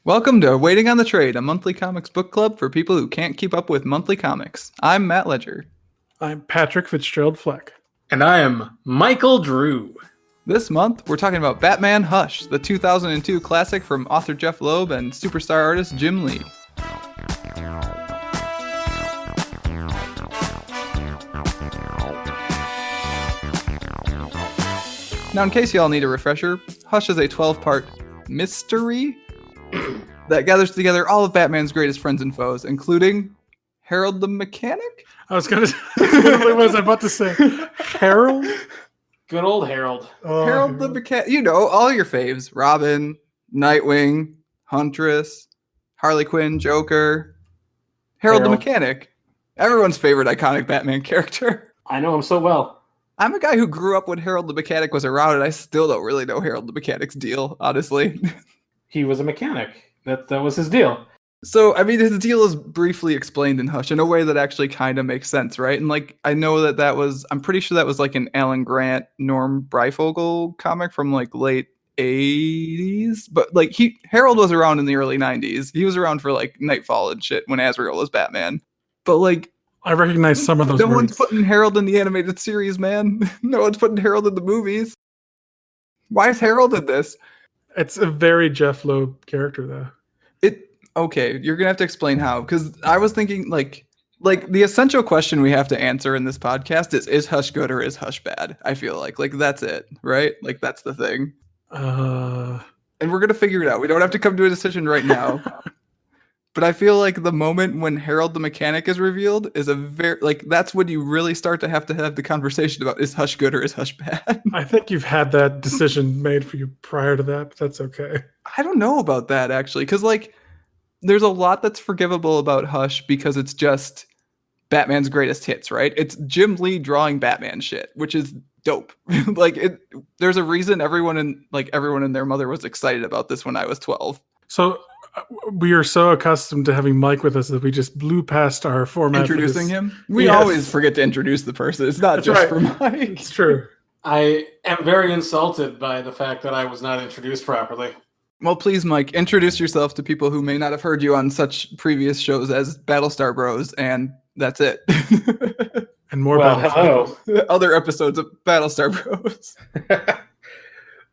Welcome to Waiting on the Trade, a monthly comics book club for people who can't keep up with monthly comics. I'm Matt Ledger. I'm Patrick Fitzgerald Fleck. And I am Michael Drew. This month, we're talking about Batman Hush, the 2002 classic from author Jeph Loeb and superstar artist Jim Lee. Now, in case y'all need a refresher, Hush is a 12-part mystery that gathers together all of Batman's greatest friends and foes, including Harold the Mechanic? I was going to what was I about to say? Harold? Good old Harold. Oh, Harold the Mechanic. You know, all your faves. Robin, Nightwing, Huntress, Harley Quinn, Joker. Harold the Mechanic. Everyone's favorite iconic Batman character. I know him so well. I'm a guy who grew up when Harold the Mechanic was around, and I still don't really know Harold the Mechanic's deal, honestly. He was a mechanic. That was his deal. So, I mean, his deal is briefly explained in Hush in a way that actually kind of makes sense, right? And, like, I know I'm pretty sure that was, like, an Alan Grant, Norm Breyfogle comic from, like, late 80s. But, like, Harold was around in the early 90s. He was around for, like, Nightfall and shit when Azrael was Batman. But, like... I recognize some of those words. One's putting Harold in the animated series, man. No one's putting Harold in the movies. Why is Harold in this? It's a very Jeph Loeb character, though. Okay, you're gonna have to explain how, because I was thinking like the essential question we have to answer in this podcast is Hush good or is Hush bad? I feel like that's it, right? Like that's the thing. And we're gonna figure it out. We don't have to come to a decision right now. But I feel like the moment when Harold the Mechanic is revealed is that's when you really start to have the conversation about is Hush good or is Hush bad? I think you've had that decision made for you prior to that, but that's okay. I don't know about that actually, because like there's a lot that's forgivable about Hush because it's just Batman's greatest hits, right? It's Jim Lee drawing Batman shit, which is dope. There's a reason everyone and their mother was excited about this when I was 12. So we are so accustomed to having Mike with us that we just blew past our format. Introducing him? We always forget to introduce the person. It's not just for Mike. It's true. I am very insulted by the fact that I was not introduced properly. Well, please, Mike, introduce yourself to people who may not have heard you on such previous shows as Battlestar Bros, and that's it. And more hello. Other episodes of Battlestar Bros.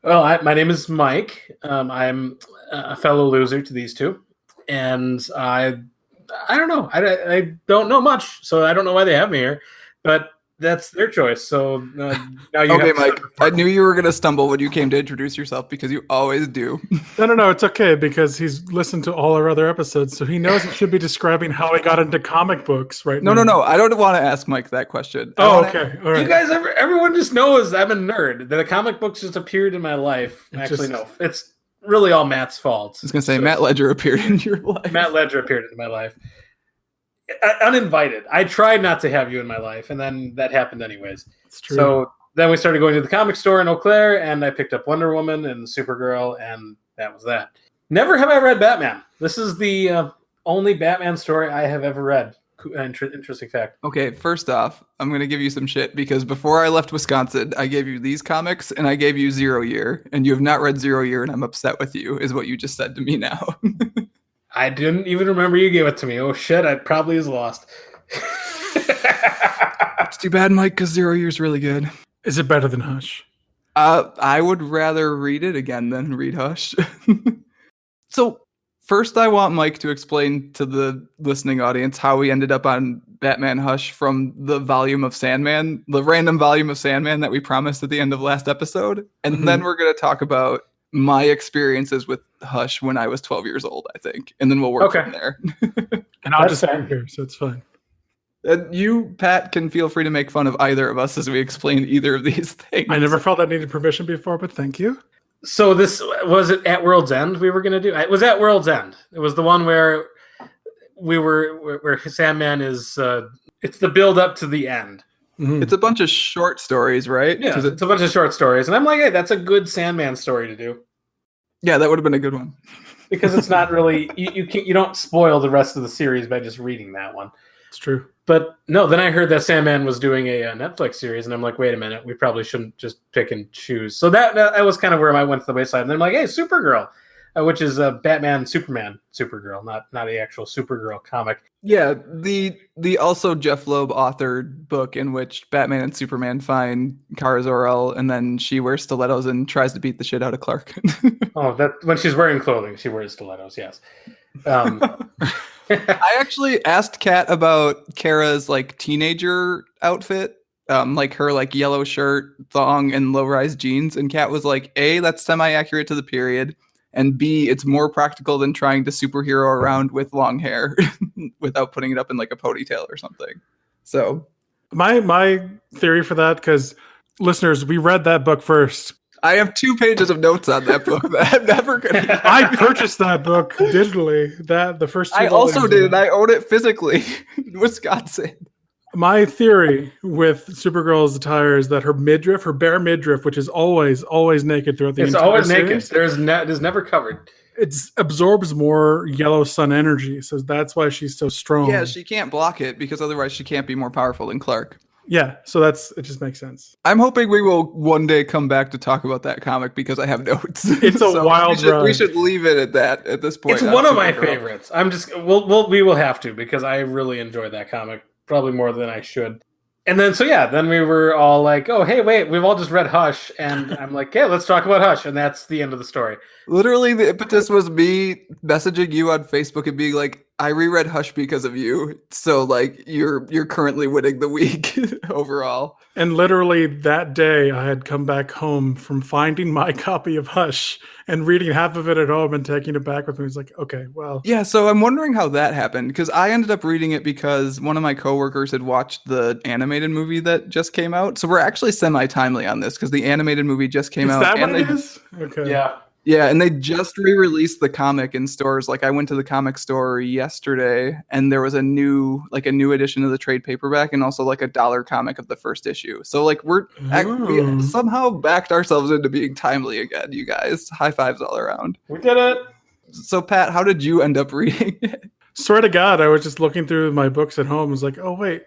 Well, my name is Mike. I'm a fellow loser to these two, and I don't know. I don't know much, so I don't know why they have me here, but that's their choice. So now you okay, Mike. I knew you were going to stumble when you came to introduce yourself because you always do. No, it's okay because he's listened to all our other episodes, so he knows he should be describing how he got into comic books right now. No. I don't want to ask Mike that question. Oh, okay. All right. You guys, everyone just knows I'm a nerd. The comic books just appeared in my life. No. It's really all Matt's fault. I was going to say, Matt Ledger appeared in your life. Matt Ledger appeared in my life. Uninvited. I tried not to have you in my life, and then that happened anyways. It's true. So then we started going to the comic store in Eau Claire, and I picked up Wonder Woman and Supergirl, and that was that. Never have I read Batman. This is the only Batman story I have ever read. Interesting fact. Okay, first off, I'm going to give you some shit because before I left Wisconsin, I gave you these comics, and I gave you Zero Year, and you have not read Zero Year, and I'm upset with you, is what you just said to me now. I didn't even remember you gave it to me. Oh, shit, I probably is lost. It's too bad, Mike, because Zero Year is really good. Is it better than Hush? I would rather read it again than read Hush. So, first I want Mike to explain to the listening audience how we ended up on Batman Hush from the volume of Sandman, the random volume of Sandman that we promised at the end of last episode. And then we're going to talk about my experiences with Hush when I was 12 years old, I think. And then we'll work from there. And I'll just be here, so it's fine. And you, Pat, can feel free to make fun of either of us as we explain either of these things. I never felt I needed permission before, but thank you. So this, was it at World's End we were going to do? It was at World's End. It was the one where where Sandman is, it's the build up to the end. Mm-hmm. It's a bunch of short stories, right? Yeah, it's a bunch of short stories. And I'm like, hey, that's a good Sandman story to do. Yeah, that would have been a good one. Because it's not really, you don't spoil the rest of the series by just reading that one. It's true. But no, then I heard that Sandman was doing a Netflix series, and I'm like, wait a minute, we probably shouldn't just pick and choose. So that was kind of where I went to the wayside. And then I'm like, hey, Supergirl. which is a Batman, Superman, Supergirl, not the actual Supergirl comic. Yeah, the also Jeph Loeb authored book in which Batman and Superman find Kara Zor-El, and then she wears stilettos and tries to beat the shit out of Clark. Oh, that when she's wearing clothing, she wears stilettos. Yes. I actually asked Kat about Kara's like teenager outfit, like her like yellow shirt, thong, and low-rise jeans, and Kat was like, A, that's semi-accurate to the period, and B, it's more practical than trying to superhero around with long hair without putting it up in like a ponytail or something. So My theory for that, because listeners, we read that book first. I have 2 pages of notes on that book that I'm never gonna. I purchased that book digitally. The first 2 I also volumes did, of and I own it physically in Wisconsin. My theory with Supergirl's attire is that her bare midriff, which is always naked throughout the It's entire always series, naked. It is never covered. it absorbs more yellow sun energy, so that's why she's so strong. Yeah, she can't block it because otherwise she can't be more powerful than Clark. Yeah, so it just makes sense. I'm hoping we will one day come back to talk about that comic because I have notes. It's a wild ride. We should leave it at that at this point. It's one of my favorites. We will have to, because I really enjoyed that comic, probably more than I should. And then then we were all like, oh, hey, wait, we've all just read Hush. And I'm like, yeah, let's talk about Hush. And that's the end of the story. Literally, the impetus was me messaging you on Facebook and being like, I reread Hush because of you. So like you're currently winning the week overall. And literally that day I had come back home from finding my copy of Hush and reading half of it at home and taking it back with me. It's like, okay, well. Yeah, so I'm wondering how that happened, because I ended up reading it because one of my coworkers had watched the animated movie that just came out. So we're actually semi-timely on this because the animated movie just came out. Is that what it is? Okay. Yeah. Yeah, and they just re-released the comic in stores. Like I went to the comic store yesterday, and there was a new edition of the trade paperback, and also like a $1 comic of the first issue. So like we somehow backed ourselves into being timely again, you guys. High fives all around. We did it. So Pat, how did you end up reading it? Swear to God, I was just looking through my books at home. I was like, oh wait,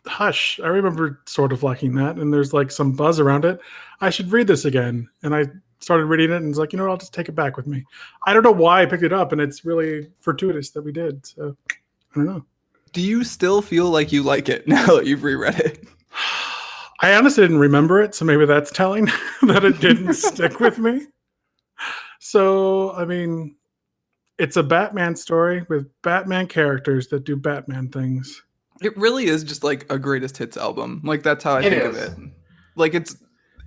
Hush. I remember sort of liking that, and there's like some buzz around it. I should read this again, and I started reading it and was like, you know what, I'll just take it back with me. I don't know why I picked it up, and it's really fortuitous that we did. So I don't know. Do you still feel like you like it now that you've reread it? I honestly didn't remember it, so maybe that's telling that it didn't stick with me. So, I mean, it's a Batman story with Batman characters that do Batman things. It really is just like a greatest hits album. Like that's how I think of it. Like it's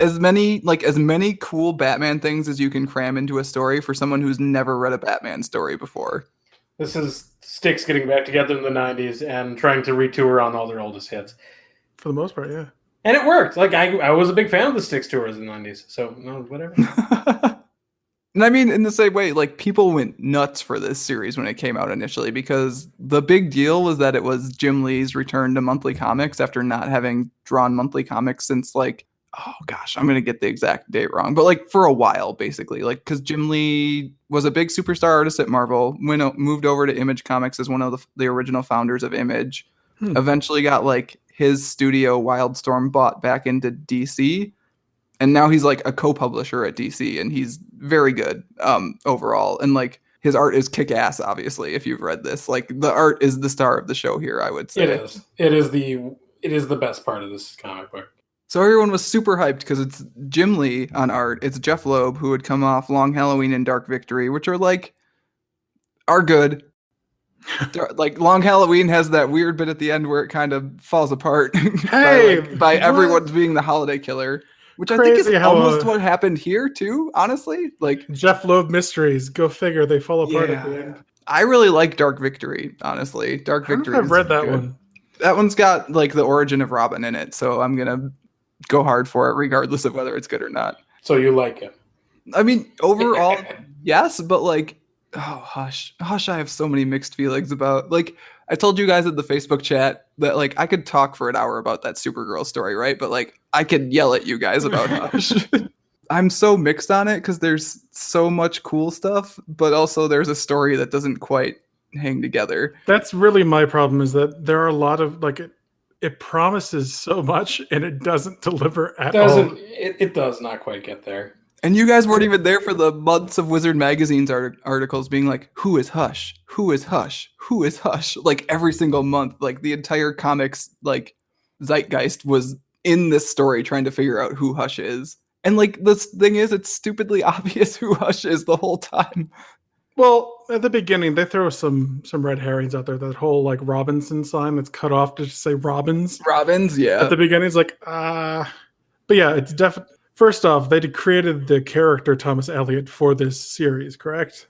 as many cool Batman things as you can cram into a story for someone who's never read a Batman story before. This is Styx getting back together in the 90s and trying to retour on all their oldest hits. For the most part, yeah. And it worked. Like I was a big fan of the Styx tours in the 90s. So no, whatever. And I mean, in the same way, like people went nuts for this series when it came out initially, because the big deal was that it was Jim Lee's return to monthly comics after not having drawn monthly comics since like, oh gosh, I'm going to get the exact date wrong, but like for a while, basically, like, because Jim Lee was a big superstar artist at Marvel, moved over to Image Comics as one of the original founders of Image, eventually got like his studio Wildstorm bought back into DC. And now he's like a co-publisher at DC, and he's very good overall. And like his art is kick-ass, obviously, if you've read this. Like the art is the star of the show here, I would say. It is. It is the best part of this comic book. So everyone was super hyped because it's Jim Lee on art. It's Jeph Loeb, who would come off Long Halloween and Dark Victory, which are good. Like Long Halloween has that weird bit at the end where it kind of falls apart by everyone's being the holiday killer. Which I think is almost what happened here too, honestly. Like Jeph Loeb mysteries, go figure, they fall apart at the end. I really like Dark Victory, honestly. Dark Victory. I've read that one. That one's got like the origin of Robin in it, so I'm gonna go hard for it, regardless of whether it's good or not. So you like it? I mean, overall, yes, but like, oh, Hush, I have so many mixed feelings about. Like, I told you guys in the Facebook chat that like I could talk for an hour about that Supergirl story, right? But like I could yell at you guys about Hush. I'm so mixed on it because there's so much cool stuff, but also there's a story that doesn't quite hang together. That's really my problem, is that there are a lot of like it promises so much and it doesn't deliver at all. It does not quite get there. And you guys weren't even there for the months of Wizard Magazine's articles being like, who is Hush? Who is Hush? Who is Hush? Like every single month, like the entire comics like zeitgeist was in this story trying to figure out who Hush is. And like the thing is, it's stupidly obvious who Hush is the whole time. Well, at the beginning, they throw some red herrings out there. That whole like Robinson sign that's cut off to just say Robbins. Robbins, yeah. At the beginning, it's like, but yeah, it's definitely. First off, they created the character Thomas Elliot for this series, correct?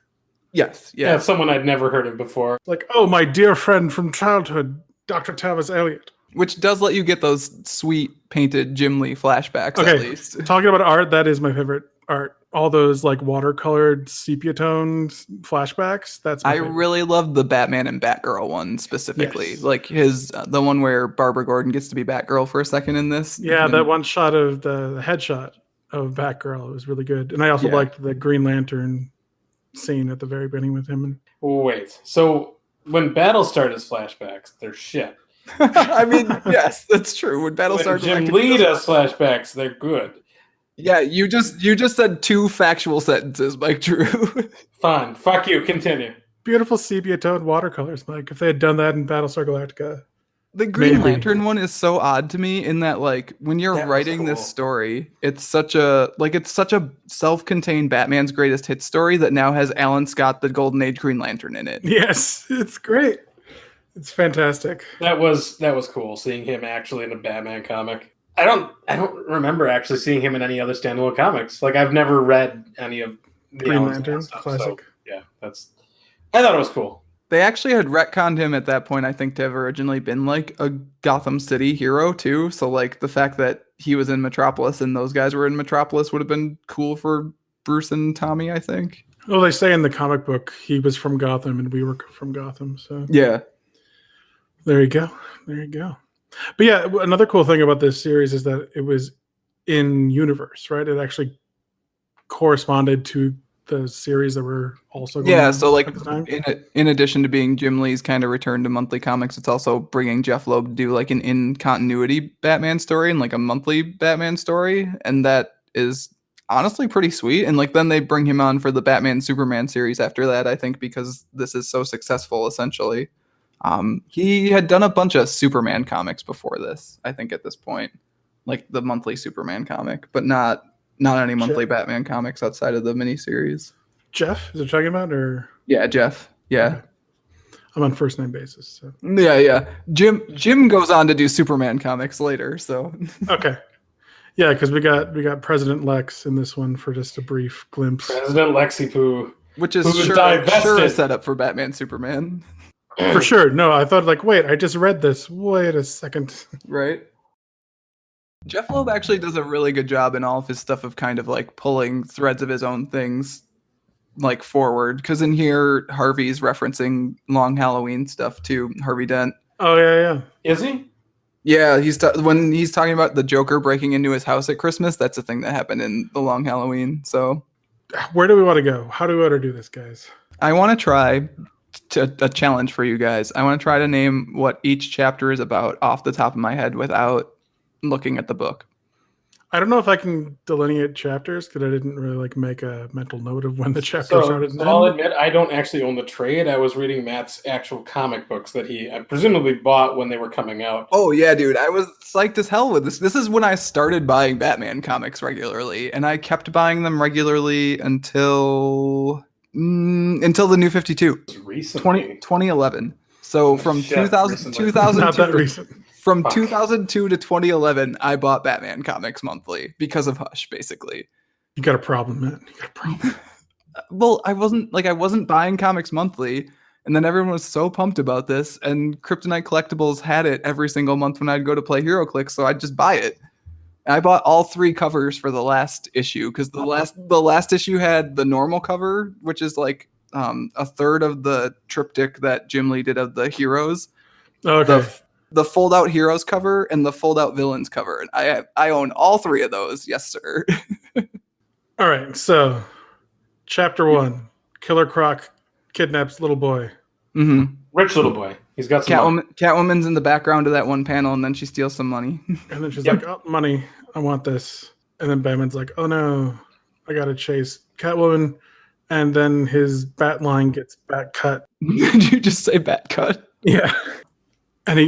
Yes, Yeah, someone I'd never heard of before. Like, oh, my dear friend from childhood, Dr. Thomas Elliot. Which does let you get those sweet painted Jim Lee flashbacks at least. Talking about art, that is my favorite art. All those like watercolored sepia toned flashbacks. That's my favorite. Really love the Batman and Batgirl one specifically. Yes. Like the one where Barbara Gordon gets to be Batgirl for a second in this. Yeah, that one shot of the headshot of Batgirl was really good. And I also liked the Green Lantern scene at the very beginning with him. Wait, so when Battlestar does flashbacks, they're shit. I mean, yes, that's true. When Battlestar Jim Lee does flashbacks, they're good. Yeah, you just said two factual sentences, Mike Drew. Fine. Fuck you. Continue. Beautiful sepia-toned watercolors, Mike. If they had done that in Battlestar Galactica. The Green Lantern one is so odd to me in that, like, when you're writing this story, it's such a self-contained Batman's greatest hit story that now has Alan Scott, the Golden Age Green Lantern, in it. Yes, it's great. It's fantastic. That was cool, seeing him actually in a Batman comic. I don't remember actually seeing him in any other standalone comics. Like, I've never read any of the Green Lantern stuff, classic. So, yeah, I thought it was cool. They actually had retconned him at that point, I think, to have originally been like a Gotham City hero too. So like the fact that he was in Metropolis and those guys were in Metropolis would have been cool for Bruce and Tommy, I think. Well, they say in the comic book he was from Gotham and we were from Gotham. So yeah, there you go. But yeah, another cool thing about this series is that it was in universe, right? It actually corresponded to the series that were also going on so like at the time. in addition to being Jim Lee's kind of return to monthly comics, it's also bringing Jeph Loeb to do like an in continuity Batman story and like a monthly Batman story, and that is honestly pretty sweet. And like then they bring him on for the Batman Superman series after that, I think, because this is so successful essentially. He had done a bunch of Superman comics before this, I think, at this point, like the monthly Superman comic, but not any monthly Batman comics outside of the miniseries. Jeff, is it talking about or? Yeah, Jeff. Yeah, okay. I'm on first name basis. So. Yeah. Jim goes on to do Superman comics later. So okay, yeah, because we got President Lex in this one for just a brief glimpse. President Lexipoo, which is sure a setup for Batman Superman. For sure. No, I thought like, wait, I just read this. Wait a second. Right. Jeph Loeb actually does a really good job in all of his stuff of kind of like pulling threads of his own things like forward. Because in here, Harvey's referencing Long Halloween stuff too. Harvey Dent. Oh yeah. Is he? Yeah, when he's talking about the Joker breaking into his house at Christmas, that's a thing that happened in the Long Halloween. So, where do we want to go? How do we want to do this, guys? I want to try a challenge for you guys. I want to try to name what each chapter is about off the top of my head without looking at the book. I don't know if I can delineate chapters because I didn't really like make a mental note of when the chapter started. So I'll admit I don't actually own the trade. I was reading Matt's actual comic books that he presumably bought when they were coming out. Oh yeah, dude, I was psyched as hell with this. This is when I started buying Batman comics regularly, and I kept buying them regularly until the New 52. Recently. 2011. So from 2002 not that recent. From 2002 to 2011, I bought Batman comics monthly because of Hush, basically. You got a problem, man. You got a problem. Well, I wasn't buying comics monthly, and then everyone was so pumped about this, and Kryptonite Collectibles had it every single month when I'd go to play HeroClix, so I'd just buy it. And I bought all 3 covers for the last issue because the last issue had the normal cover, which is like a third of the triptych that Jim Lee did of the heroes. Okay. The fold-out heroes cover and the fold-out villains cover. I own all 3 of those. Yes, sir. All right. So, chapter 1: Killer Croc kidnaps little boy. Mm-hmm. Rich little boy. He's got some money. Catwoman's in the background of that one panel, and then she steals some money. And then she's like, "Oh, money! I want this." And then Batman's like, "Oh no!" I gotta chase Catwoman, and then his bat line gets bat cut. Did you just say bat cut? Yeah, and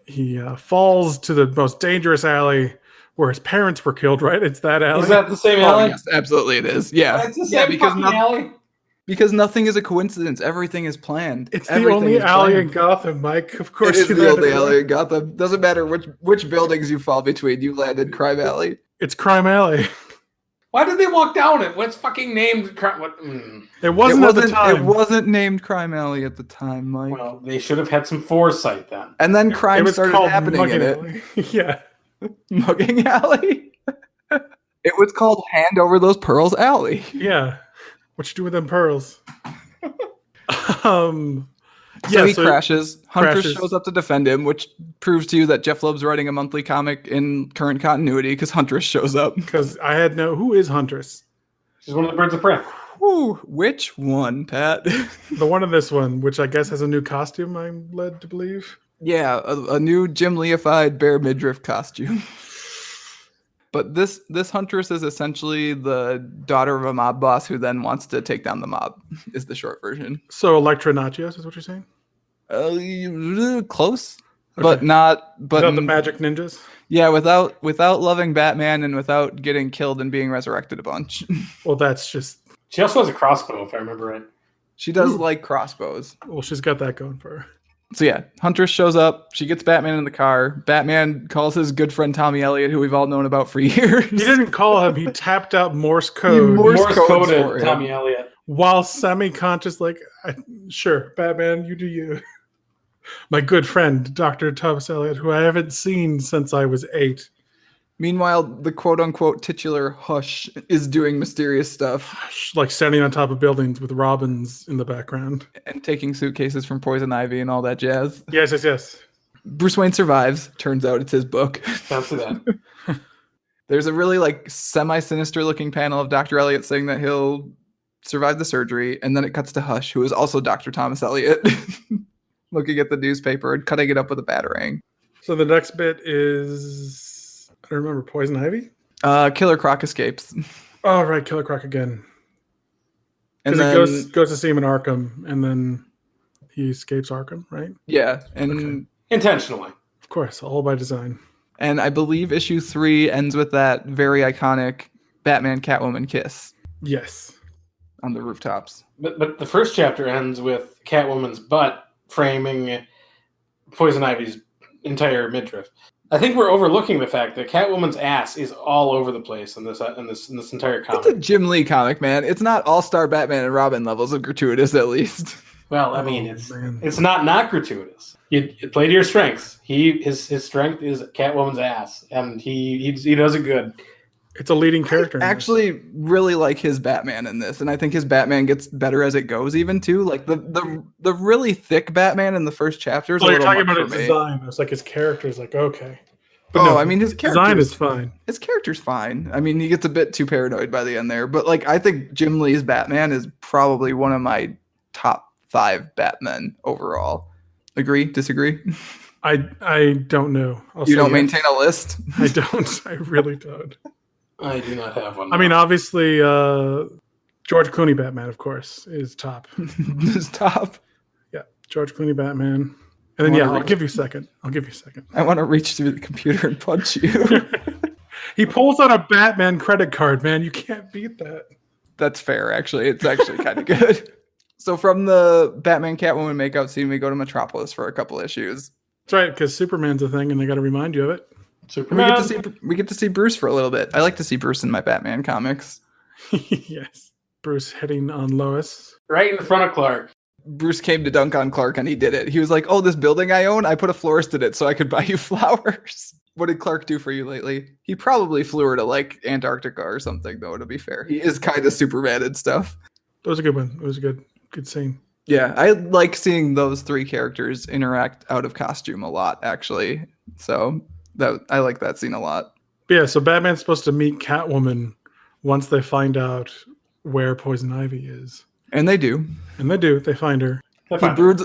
he falls to the most dangerous alley where his parents were killed. Right? It's that alley. Is that the same Oh, alley? yes, absolutely it is. Yeah. It's the Yeah, same because fucking alley. because nothing is a coincidence. Everything is planned. It's the Everything only is alley planned. in Gotham, Mike. Of It course, is you the landed only there. alley in Gotham. Doesn't matter which buildings you fall between. You landed Crime Alley. It's Crime Alley. Why did they walk down it? What's fucking named? It wasn't at the time. It wasn't named Crime Alley at the time, Mike. Well, they should have had some foresight then. And then It crime was started called happening Mugging in it. Alley. Yeah. Mugging Alley. It was called Hand Over Those Pearls Alley. Yeah. What you do with them pearls? So he crashes. Huntress crashes. shows up to defend him, which proves to you that Jeph Loeb's writing a monthly comic in current continuity because Huntress shows up. Because I had who is Huntress? She's one of the birds of prey. Whew, which one, Pat? The one in this one, which I guess has a new costume, I'm led to believe. Yeah, a new Jim Lee-ified bare midriff costume. But this Huntress is essentially the daughter of a mob boss who then wants to take down the mob, is the short version. So Electra Nachios is what you're saying? Close, Okay. but not. But Without the magic ninjas? yeah, without loving Batman and without getting killed and being resurrected a bunch. Well, that's just... She also has a crossbow, if I remember right. She does like crossbows. Well, she's got that going for her. So yeah, Huntress shows up. She gets Batman in the car. Batman calls his good friend Tommy Elliott, who we've all known about for years. He didn't call him. He tapped out Morse code Morse codes for coded him. Tommy Elliott. while semi-conscious, like, sure, Batman, you do you. My good friend, Dr. Thomas Elliot, who I haven't seen since I was 8. Meanwhile, the quote-unquote titular Hush is doing mysterious stuff. Like standing on top of buildings with robins in the background. And taking suitcases from Poison Ivy and all that jazz. Yes. Bruce Wayne survives. Turns out it's his book. After that. There's a really like semi-sinister looking panel of Dr. Elliot saying that he'll survive the surgery. And then it cuts to Hush, who is also Dr. Thomas Elliot, looking at the newspaper and cutting it up with a batarang. So the next bit is... I don't remember, Poison Ivy? Killer Croc escapes. Oh, right, Killer Croc again. And Because then he goes to see him in Arkham, and then he escapes Arkham, right? yeah, and Okay. Intentionally. Of course, all by design. and I believe issue 3 ends with that very iconic Batman Catwoman kiss Yes. on the rooftops. But the first chapter ends with Catwoman's butt framing Poison Ivy's entire midriff. I think we're overlooking the fact that Catwoman's ass is all over the place in this entire It's a comic. Jim Lee comic, man. It's not all-star Batman and Robin levels of gratuitous, at least. Well, I mean, man. it's not gratuitous. You play to your strengths. His strength is Catwoman's ass, and he does it good. It's a leading character. I actually really like his Batman in this, and I think his Batman gets better as it goes, even too. Like the really thick Batman in the first chapter is a Well, you're little talking much about for his me. design. It's like his character is like, okay. Oh, I mean, his design character's is fine. His character's fine. I mean, he gets a bit too paranoid by the end there, but like I think Jim Lee's Batman is probably one of my top 5 Batmen overall. Agree? Disagree? I don't know. You don't maintain a list? I don't. I really don't. I do not have one. I mean, obviously, George Clooney Batman, of course, is top. His top. Yeah, George Clooney Batman. And then, Wanna I'll read- give you a second. I want to reach through the computer and punch you. He pulls out a Batman credit card, man. You can't beat that. That's fair, actually. It's actually kind of good. So from the Batman Catwoman makeout scene, we go to Metropolis for a couple issues. That's right, because Superman's a thing, and they got to remind you of it. And Superman. we get to see Bruce for a little bit. I like to see Bruce in my Batman comics. Yes. Bruce hitting on Lois. Right in front of Clark. Bruce came to dunk on Clark and he did it. He was like, "Oh, this building I own, I put a florist in it so I could buy you flowers." What did Clark do for you lately? He probably flew her to like Antarctica or something, though, to be fair. He is kind of Superman and stuff. That was a good one. It was a good scene. Yeah, I like seeing those 3 characters interact out of costume a lot, actually. So I like that scene a lot. But yeah, so Batman's supposed to meet Catwoman once they find out where Poison Ivy is. And they do. And they do. They find her.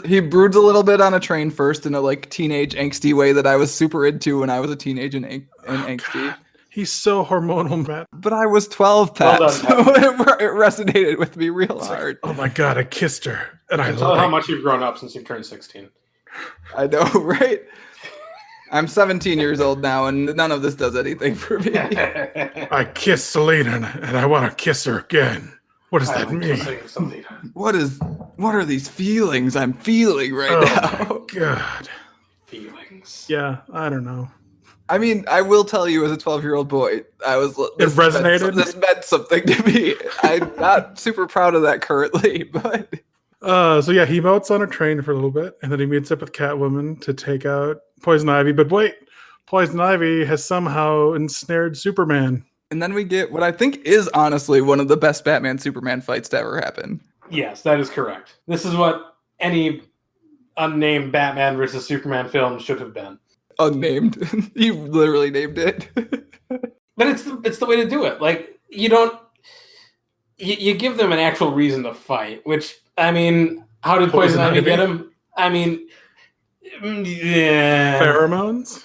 He broods a little bit on a train first in a like teenage angsty way that I was super into when I was a teenage and angsty. He's so hormonal, Matt. But I was 12, Pat, Well done, so it resonated with me real hard. Oh my god, I kissed her, and I Tell how like. much you've grown up since you've turned 16. I know, right? I'm 17 years old now, and none of this does anything for me. I kissed Selena, and I want to kiss her again. What does that mean? What are these feelings I'm feeling right now? God. Feelings. Yeah, I don't know. I mean, I will tell you, as a 12-year-old boy, It resonated? This meant something to me. I'm not super proud of that currently, but So yeah, he moats on a train for a little bit, and then he meets up with Catwoman to take out Poison Ivy. But wait, Poison Ivy has somehow ensnared Superman. and then we get what I think is honestly one of the best Batman-Superman fights to ever happen. Yes, that is correct. This is what any unnamed Batman versus Superman film should have been. Unnamed. You literally named it. But it's the way to do it. Like, you give them an actual reason to fight, which, I mean, how did Poison Ivy get him? I mean, yeah. Pheromones?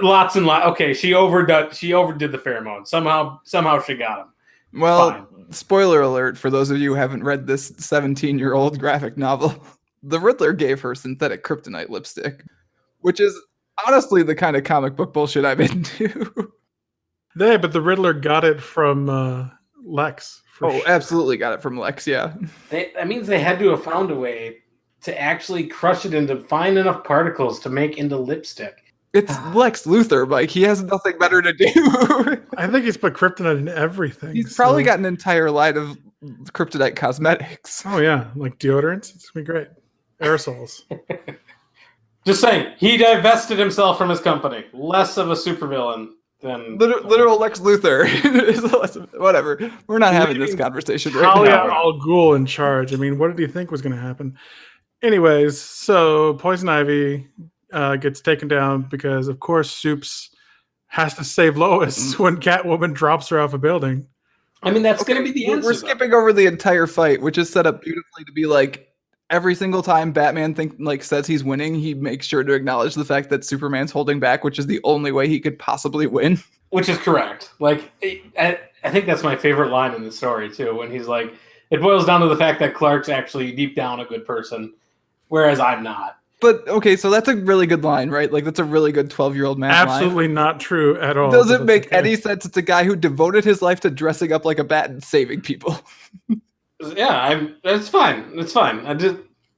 Lots and lots. Okay, she overdid the pheromones. Somehow she got him. Well, Fine. Spoiler alert for those of you who haven't read this 17-year-old graphic novel. The Riddler gave her synthetic kryptonite lipstick, which is honestly the kind of comic book bullshit I'm into. Yeah, but the Riddler got it from Lex. Absolutely got it from Lex, yeah. That means they had to have found a way to actually crush it into fine enough particles to make into lipstick. It's Lex Luthor, Mike. He has nothing better to do. I think he's put kryptonite in everything. He's probably got an entire line of kryptonite cosmetics. Oh yeah, like deodorants. It's gonna be great. Aerosols. Just saying, he divested himself from his company. Less of a supervillain than Literal Lex Luthor. Whatever. We're not having this conversation right Talia now. al Ghul in charge. I mean, what did he think was going to happen? Anyways, so Poison Ivy gets taken down because, of course, Soups has to save Lois when Catwoman drops her off a building. I mean, that's going to be the answer. We're skipping over the entire fight, which is set up beautifully to be like every single time Batman says he's winning, he makes sure to acknowledge the fact that Superman's holding back, which is the only way he could possibly win. Which is correct. Like, I think that's my favorite line in the story too. When he's like, it boils down to the fact that Clark's actually deep down a good person, whereas I'm not. But okay, so that's a really good line, right? Like that's a really good 12-year-old man. Absolutely line. Not true at all. Doesn't make any sense. It's a guy who devoted his life to dressing up like a bat and saving people. Yeah, it's fine. It's fine. I just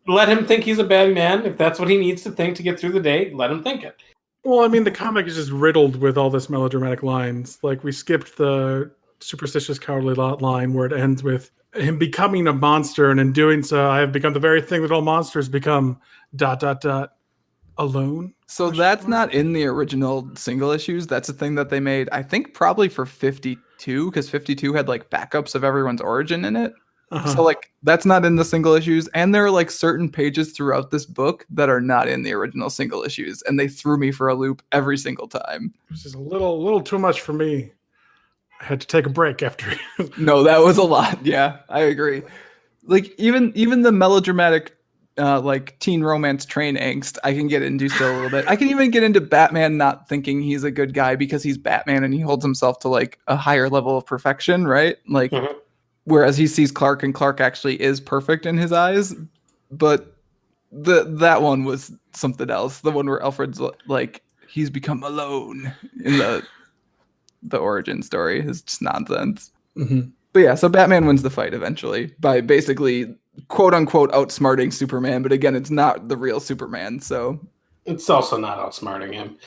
let him think he's a bad man. If that's what he needs to think to get through the day, let him think it. Well, I mean, the comic is just riddled with all this melodramatic lines. Like, we skipped the superstitious cowardly line where it ends with him becoming a monster, and in doing so, I have become the very thing that all monsters become, ... alone. So that's not in the original single issues. That's a thing that they made, I think, probably for 52, because 52 had like backups of everyone's origin in it. So like that's not in the single issues, and there are like certain pages throughout this book that are not in the original single issues, and they threw me for a loop every single time. This is a little too much for me. I had to take a break after. No, that was a lot. Yeah, I agree. Like even the melodramatic like teen romance train angst I can get into still a little bit. I can even get into Batman not thinking he's a good guy because he's Batman and he holds himself to like a higher level of perfection, right? Like whereas he sees Clark and Clark actually is perfect in his eyes. But that one was something else. The one where Alfred's like he's become alone in the origin story is just nonsense. But yeah, so Batman wins the fight eventually by basically quote unquote outsmarting Superman, but again, it's not the real Superman, so it's also not outsmarting him.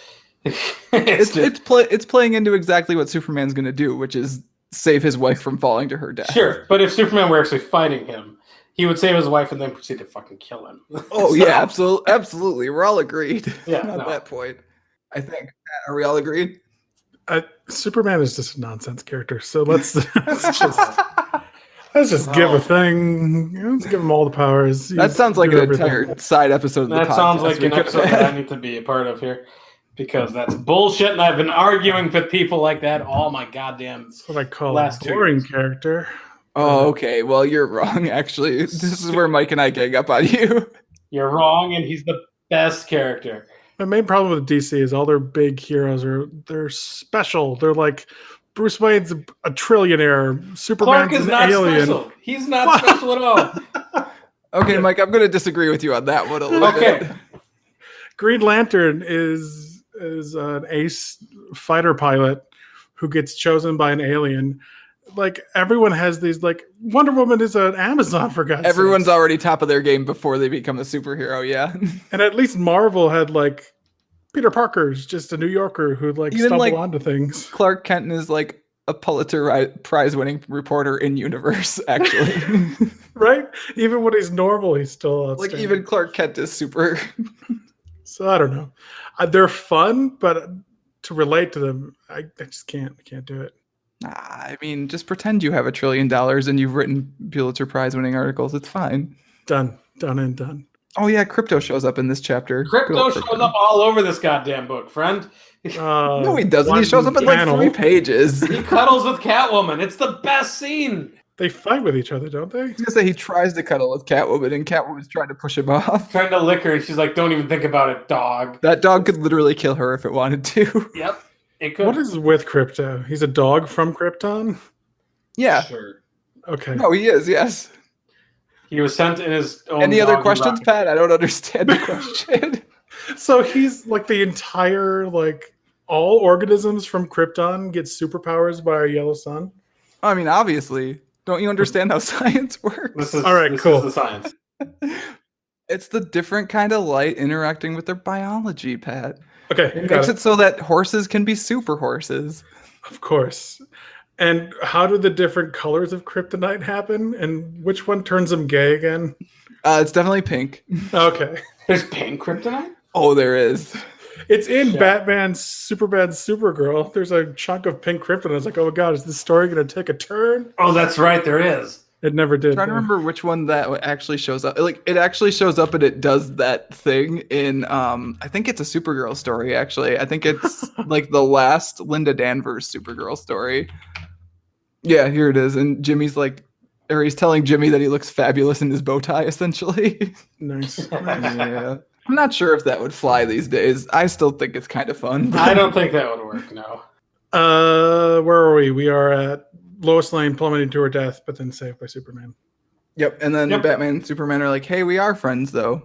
it's playing into exactly what Superman's going to do, which is save his wife from falling to her death. Sure, but if Superman were actually fighting him, he would save his wife and then proceed to fucking kill him. Oh yeah, absolutely. We're all agreed. Yeah, at that point. I think. Are we all agreed? Superman is just a nonsense character, so let's just give a thing. Let's give him all the powers. That sounds like an entire side episode of the podcast. That sounds like an episode that I need to be a part of here, because that's bullshit, and I've been arguing with people like that all my goddamn. That's what I call a boring character. Oh, okay. Well, you're wrong, actually. This is where Mike and I gang up on you. You're wrong, and he's the best character. My main problem with DC is all their big heroes they're special. They're like Bruce Wayne's a trillionaire. Clark Superman's is an not alien. special. He's not special at all. Okay, Yeah. Mike, I'm going to disagree with you on that one a little bit. Okay. Green Lantern is an ace fighter pilot who gets chosen by an alien. Like everyone has these. Like Wonder Woman is an Amazon for God's Everyone's sakes. already top of their game before they become a superhero, yeah. And at least Marvel had like Peter Parker's just a New Yorker who like Even, stumble like, onto things. Clark Kent is like a Pulitzer Prize winning reporter in universe, actually. Right? Even when he's normal, he's still Like outstanding. even Clark Kent is super. So I don't know. They're fun, but to relate to them, I just can't. I can't do it. I mean, just pretend you have $1 trillion and you've written Pulitzer Prize winning articles. It's fine. Done and done. Oh yeah, crypto shows up in this chapter. Good Crypto old shows up all over this goddamn book, friend. No, he doesn't. He one shows up in like panel. 3 pages. He cuddles with Catwoman. It's the best scene. They fight with each other, don't they? I was gonna say he tries to cuddle with Catwoman, and Catwoman's trying to push him off. Trying to lick her, and she's like, "Don't even think about it, dog." That dog could literally kill her if it wanted to. Yep, it could. What is with Crypto? He's a dog from Krypton? Yeah. Sure. Okay. No, he is. Yes. He was sent in his own. Any other doggy questions, rocket. Pat? I don't understand the question. So he's like the entire, like, all organisms from Krypton get superpowers by a yellow sun? I mean, obviously. Don't you understand how science works? This is All right, this cool. is the science. It's the different kind of light interacting with their biology, Pat. Okay, It got makes it. it so that horses can be super horses. Of course. And how do the different colors of kryptonite happen? And which one turns them gay again? It's definitely pink. Okay. There's pink kryptonite. Oh, there is. It's in Yeah. Batman's Superbad Supergirl. There's a chunk of pink kryptonite. I was like, oh my god, is this story going to take a turn? Oh, that's right. There is. It never did. I'm trying to though. remember which one that actually shows up. Like, it actually shows up and it does that thing in I think it's a Supergirl story, actually. I think it's like the last Linda Danvers Supergirl story. Yeah, here it is. And Jimmy's like, or he's telling Jimmy that he looks fabulous in his bow tie, essentially. Nice. Yeah. I'm not sure if that would fly these days. I still think it's kind of fun. I don't think that would work. No. Where are we? We are at Lois Lane plummeting to her death, but then saved by Superman. Yep. And then Yep. Batman and Superman are like, hey, we are friends, though.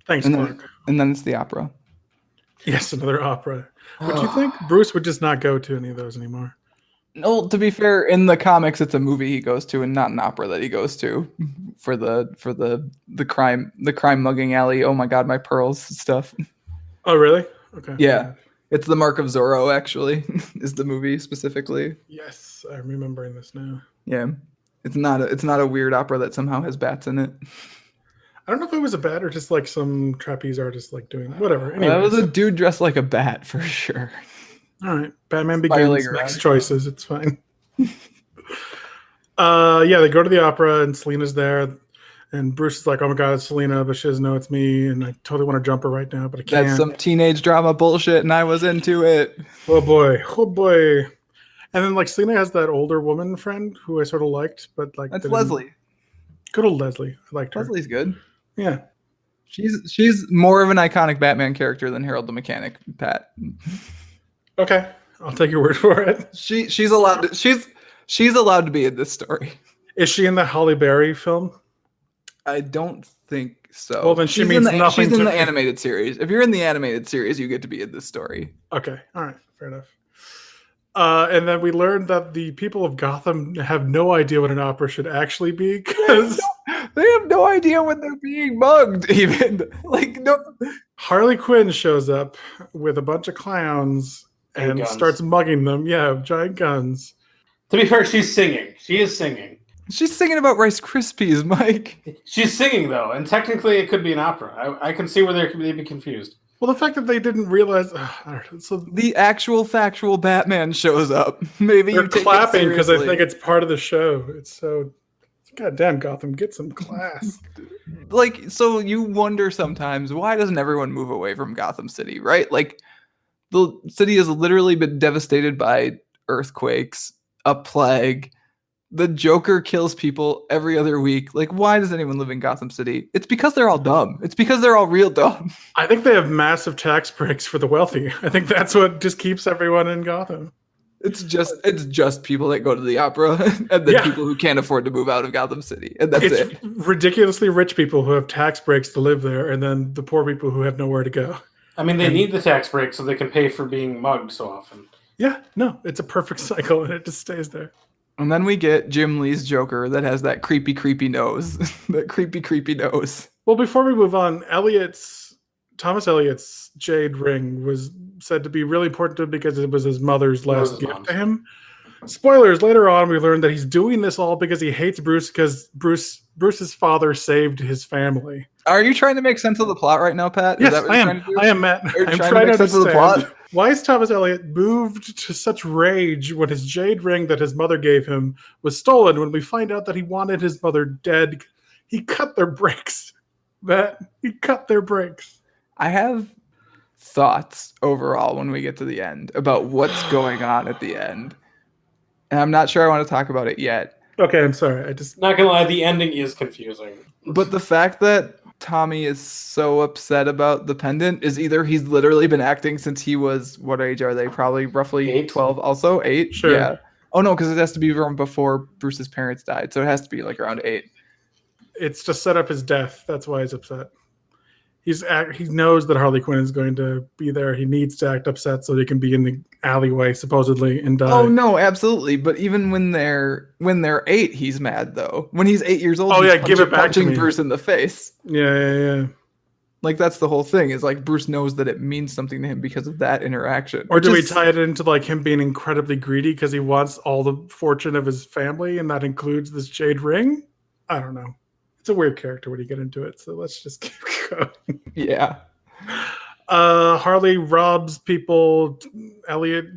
Thanks, And Clark. then it's the opera. Yes, another opera. Would you think Bruce would just not go to any of those anymore? No, to be fair, in the comics, it's a movie he goes to, and not an opera that he goes to for the crime mugging alley. Oh my God, my pearls stuff. Oh, really? Okay. Yeah, it's the Mark of Zorro. Actually, is the movie specifically. Yes, I'm remembering this now. Yeah, it's not a weird opera that somehow has bats in it. I don't know if it was a bat or just like some trapeze artist like doing whatever. That was Anyways. a dude dressed like a bat for sure. All right. Batman Spiraling Begins. around. Next choices. It's fine. Yeah, they go to the opera and Selena's there. And Bruce is like, oh my God, it's Selena, but she doesn't know it's me. And I totally want to jump her right now, but I can't. That's some teenage drama bullshit, and I was into it. Oh boy. Oh boy. And then like Selena has that older woman friend who I sort of liked, but like That's didn't- Leslie. Good old Leslie. I liked her. Leslie's good. Yeah. She's more of an iconic Batman character than Harold the Mechanic, Pat. Okay. I'll take your word for it. She's allowed to be in this story. Is she in the Halle Berry film? I don't think so. Well, then she She's means in the, nothing She's in to the me. animated series. If you're in the animated series, you get to be in this story. Okay. All right. Fair enough. And then we learned that the people of Gotham have no idea what an opera should actually be because They have no idea when they're being mugged, even. Like, no. Harley Quinn shows up with a bunch of clowns and guns. starts mugging them. Yeah, giant guns. To be fair, she's singing. She is singing. She's singing about Rice Krispies, Mike. She's singing though, and technically it could be an opera. I can see where they'd be confused. Well, the fact that they didn't realize, I don't know, so The actual factual Batman shows up. Maybe they're you take clapping because because I think it's part of the show. It's so, goddamn Gotham, get some class. like, so you wonder sometimes, why doesn't everyone move away from Gotham City, right? Like, the city has literally been devastated by earthquakes, a plague, The Joker kills people every other week. Like, why does anyone live in Gotham City? It's because they're all dumb. It's because they're all real dumb. I think they have massive tax breaks for the wealthy. I think that's what just keeps everyone in Gotham. It's just people that go to the opera and then people who can't afford to move out of Gotham City. And that's it. Ridiculously rich people who have tax breaks to live there, and then the poor people who have nowhere to go. I mean, they need the tax break so they can pay for being mugged so often. Yeah, no, it's a perfect cycle, and it just stays there. And then we get Jim Lee's Joker that has that creepy nose. That creepy nose. Well, before we move on, Thomas Elliott's jade ring was said to be really important to him because it was his mother's last gift to him. Spoilers, later on we learned that he's doing this all because he hates Bruce because Bruce's father saved his family. Are you trying to make sense of the plot right now, Pat? Yes, I am. I am, Matt. I'm trying to understand. The plot? Why is Thomas Elliott moved to such rage when his jade ring that his mother gave him was stolen when we find out that he wanted his mother dead? He cut their brakes. Matt, he cut their brakes. I have thoughts overall when we get to the end about what's going on at the end. And I'm not sure I want to talk about it yet. Okay, I'm sorry. Not gonna lie, the ending is confusing. But the fact that Tommy is so upset about the pendant is either he's literally been acting since he was, what age are they? Probably roughly 8? 12 also? 8? Sure. Yeah. Oh no, because it has to be from before Bruce's parents died. So it has to be like around 8. It's to set up his death. That's why he's upset. He knows that Harley Quinn is going to be there. He needs to act upset so he can be in the alleyway supposedly and die. Oh no, absolutely. But even when they're 8, he's mad though. When he's 8 years old, he's give it back to me. Bruce in the face. Yeah. Like that's the whole thing. Is like Bruce knows that it means something to him because of that interaction. Or do we tie it into like him being incredibly greedy because he wants all the fortune of his family, and that includes this jade ring? I don't know. It's a weird character when you get into it, so let's just keep going. Yeah. Harley robs people.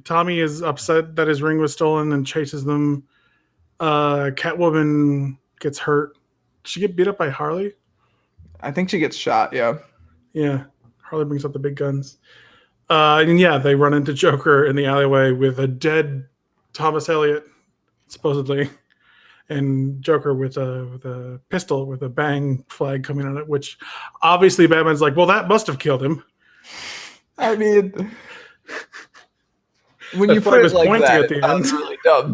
Tommy is upset that his ring was stolen and chases them. Catwoman gets hurt. Did she get beat up by Harley? I think she gets shot, yeah. Yeah. Harley brings up the big guns. And yeah, they run into Joker in the alleyway with a dead Thomas Elliott, supposedly. And Joker with a pistol with a bang flag coming on it, which obviously Batman's like, well, that must have killed him. I mean, when you put it like that, it sounds really dumb.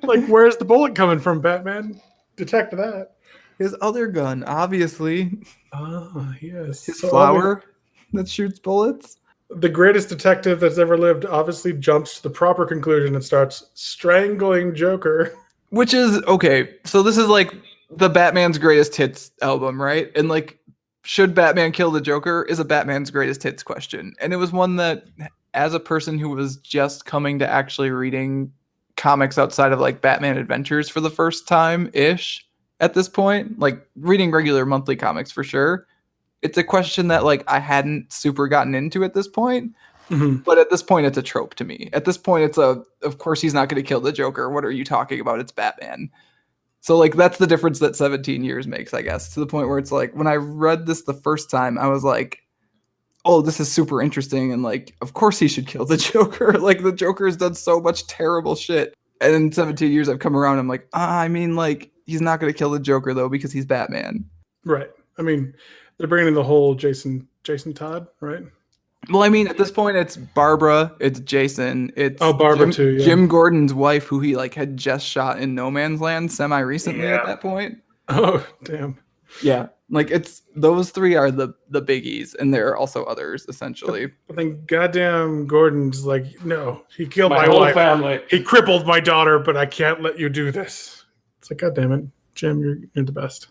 Like, where's the bullet coming from, Batman? Detect that. His other gun, obviously. Ah, yes. His flower that shoots bullets. The greatest detective that's ever lived obviously jumps to the proper conclusion and starts strangling Joker. Which is, okay, so this is like the Batman's Greatest Hits album, right? And like, should Batman kill the Joker is a Batman's Greatest Hits question. And it was one that, as a person who was just coming to actually reading comics outside of like Batman Adventures for the first time-ish at this point, like reading regular monthly comics for sure, it's a question that like I hadn't super gotten into at this point. Mm-hmm. But at this point, it's a trope to me. At this point, it's of course, he's not going to kill the Joker. What are you talking about? It's Batman. So, like, that's the difference that 17 years makes, I guess, to the point where it's like, when I read this the first time, I was like, oh, this is super interesting. And, like, of course he should kill the Joker. Like, the Joker has done so much terrible shit. And in 17 years, I've come around. I'm like, I mean, like, he's not going to kill the Joker, though, because he's Batman. Right. I mean, they're bringing in the whole Jason Todd, right? Well, I mean, at this point, it's Barbara, it's Jason, it's Barbara too. Yeah. Jim Gordon's wife, who he like had just shot in No Man's Land semi-recently at that point. Oh, damn. Yeah, like it's those three are the biggies, and there are also others essentially. But then, goddamn, Gordon's like, no, he killed my whole wife. Family. He crippled my daughter, but I can't let you do this. It's like, goddamn it, Jim, you're the best.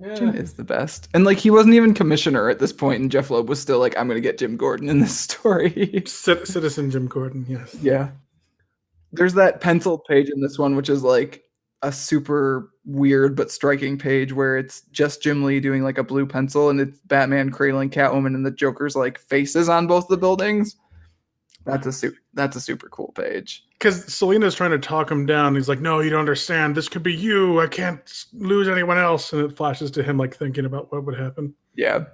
Yeah. Jim is the best. And like he wasn't even commissioner at this point, and Jeph Loeb was still like, I'm gonna get Jim Gordon in this story. Citizen Jim Gordon, yes. Yeah. There's that penciled page in this one, which is like a super weird but striking page where it's just Jim Lee doing like a blue pencil, and it's Batman cradling Catwoman and the Joker's like faces on both the buildings. That's a super cool page. Because Selina's trying to talk him down. He's like, no, you don't understand. This could be you. I can't lose anyone else. And it flashes to him like thinking about what would happen. Yeah. A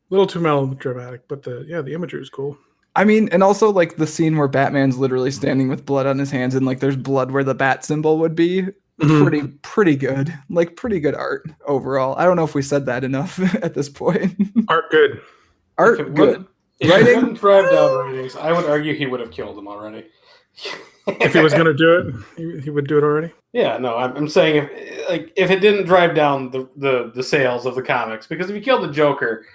little too melodramatic, but the imagery is cool. I mean, and also like the scene where Batman's literally standing with blood on his hands and like there's blood where the bat symbol would be. Pretty good. Like pretty good art overall. I don't know if we said that enough at this point. Art good. Art good. If it wouldn't drive down ratings, I would argue he would have killed him already. If he was going to do it, he would do it already. Yeah, no, I'm saying if it didn't drive down the sales of the comics, because if you kill the Joker,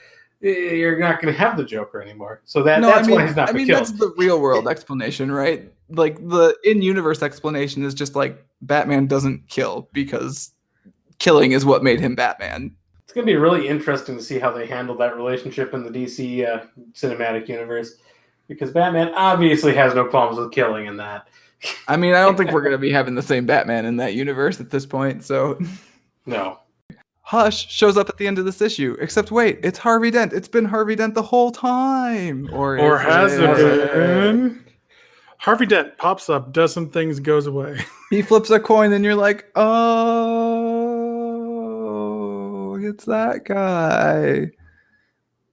you're not going to have the Joker anymore. So that's why he's not killed. That's the real world explanation, right? Like the in-universe explanation is just like Batman doesn't kill because killing is what made him Batman. It's going to be really interesting to see how they handle that relationship in the DC cinematic universe, because Batman obviously has no qualms with killing in that. I mean, I don't think we're going to be having the same Batman in that universe at this point, so... No. Hush shows up at the end of this issue, except wait, it's Harvey Dent. It's been Harvey Dent the whole time. Or has it been? Harvey Dent pops up, does some things, goes away. He flips a coin and you're like, oh, it's that guy.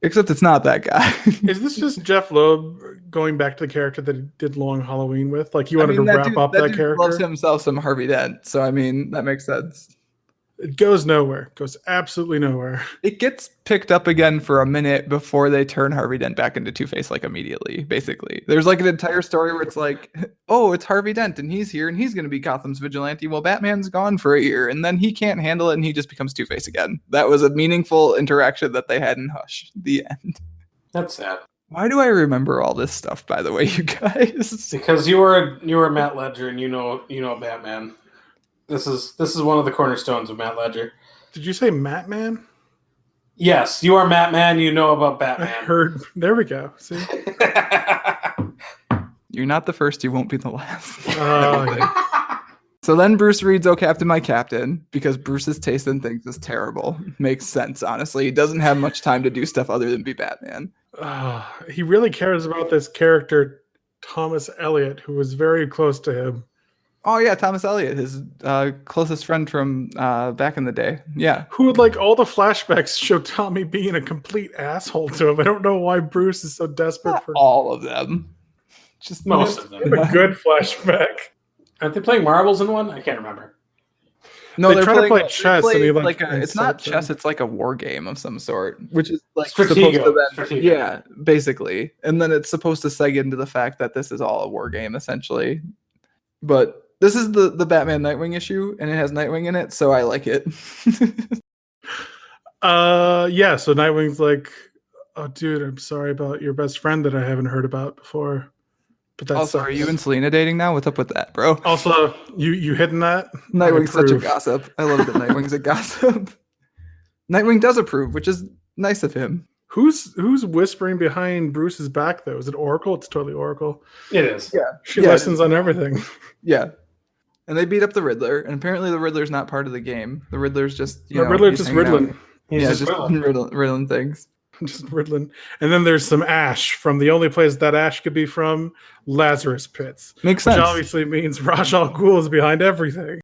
Except it's not that guy. Is this just Jeph Loeb going back to the character that he did Long Halloween with? Like he wanted to wrap up that character? Loves himself some Harvey Dent, so I mean, that makes sense. It goes nowhere. Goes absolutely nowhere. It gets picked up again for a minute before they turn Harvey Dent back into Two-Face, like immediately, basically. There's like an entire story where it's like, oh, it's Harvey Dent and he's here and he's going to be Gotham's vigilante. Well, Batman's gone for a year and then he can't handle it and he just becomes Two-Face again. That was a meaningful interaction that they had in Hush. The end. That's sad. Why do I remember all this stuff, by the way, you guys? Because you were Matt Ledger and you know Batman. This is one of the cornerstones of Matt Ledger. Did you say Matt Man? Yes, you are Matt Man. You know about Batman. I heard. There we go. See, you're not the first. You won't be the last. Oh, yeah. So then Bruce reads "Oh Captain, My Captain" because Bruce's taste in things is terrible. Makes sense, honestly. He doesn't have much time to do stuff other than be Batman. He really cares about this character, Thomas Elliot, who was very close to him. Oh yeah, Thomas Elliot, his closest friend from back in the day. Yeah, who would like all the flashbacks show Tommy being a complete asshole to him. I don't know why Bruce is so desperate not for all of them. Just most of them. A good flashback. Aren't they playing marbles in one? I can't remember. No, they're trying to play chess, and he it's not chess. It's like a war game of some sort, which is like Stratego. Yeah, basically. And then it's supposed to seg into the fact that this is all a war game, essentially. But this is the Batman Nightwing issue, and it has Nightwing in it, so I like it. Yeah, so Nightwing's like, oh, dude, I'm sorry about your best friend that I haven't heard about before. But that's also, are you and Selena dating now? What's up with that, bro? Also, you hitting that? Nightwing's such a gossip. I love that Nightwing's a gossip. Nightwing does approve, which is nice of him. Who's whispering behind Bruce's back, though? Is it Oracle? It's totally Oracle. It is. Yeah. She listens on everything. Yeah. And they beat up the Riddler, and apparently the Riddler's not part of the game. The Riddler's just, Riddler's just riddling. He's just riddling things. Just riddling. And then there's some ash from the only place that ash could be from, Lazarus Pits. Makes sense. Which obviously means Ra's al Ghul is behind everything.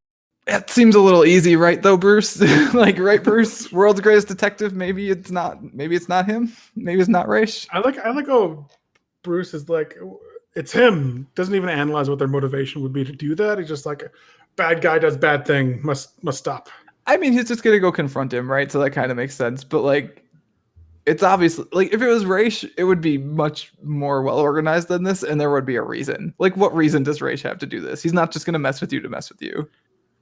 That seems a little easy, right, though, Bruce? Like, right, Bruce? World's greatest detective. Maybe it's not him. Maybe it's not Ra's. I like how Bruce is like, it's him. Doesn't even analyze what their motivation would be to do that. He's just like, bad guy does bad thing. Must stop. I mean, he's just gonna go confront him, right? So that kind of makes sense. But like, it's obviously like if it was Ra's, it would be much more well organized than this, and there would be a reason. Like, what reason does Ra's have to do this? He's not just gonna mess with you to mess with you.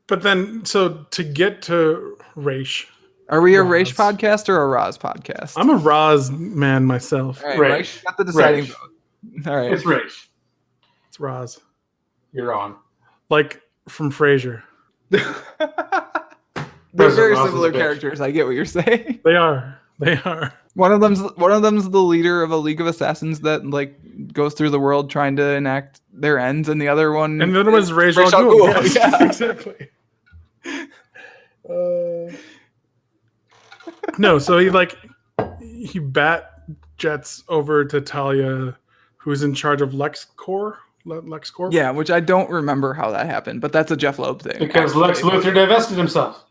But then, so to get to Ra's, are we a Ra's podcast or a Roz podcast? I'm a Roz man myself. All right, Mike, got the deciding vote. All right, it's Ra's. It's Roz. You're on. Like from Frasier. They're very similar characters. I get what you're saying. They are. One of them's the leader of a League of Assassins that like goes through the world trying to enact their ends, and the other one is Ra's al Ghul. Yes, yeah, exactly. No, so he bat jets over to Talia, who's in charge of LexCorp. Yeah, which I don't remember how that happened, but that's a Jeph Loeb thing. Because Lex Luthor divested himself.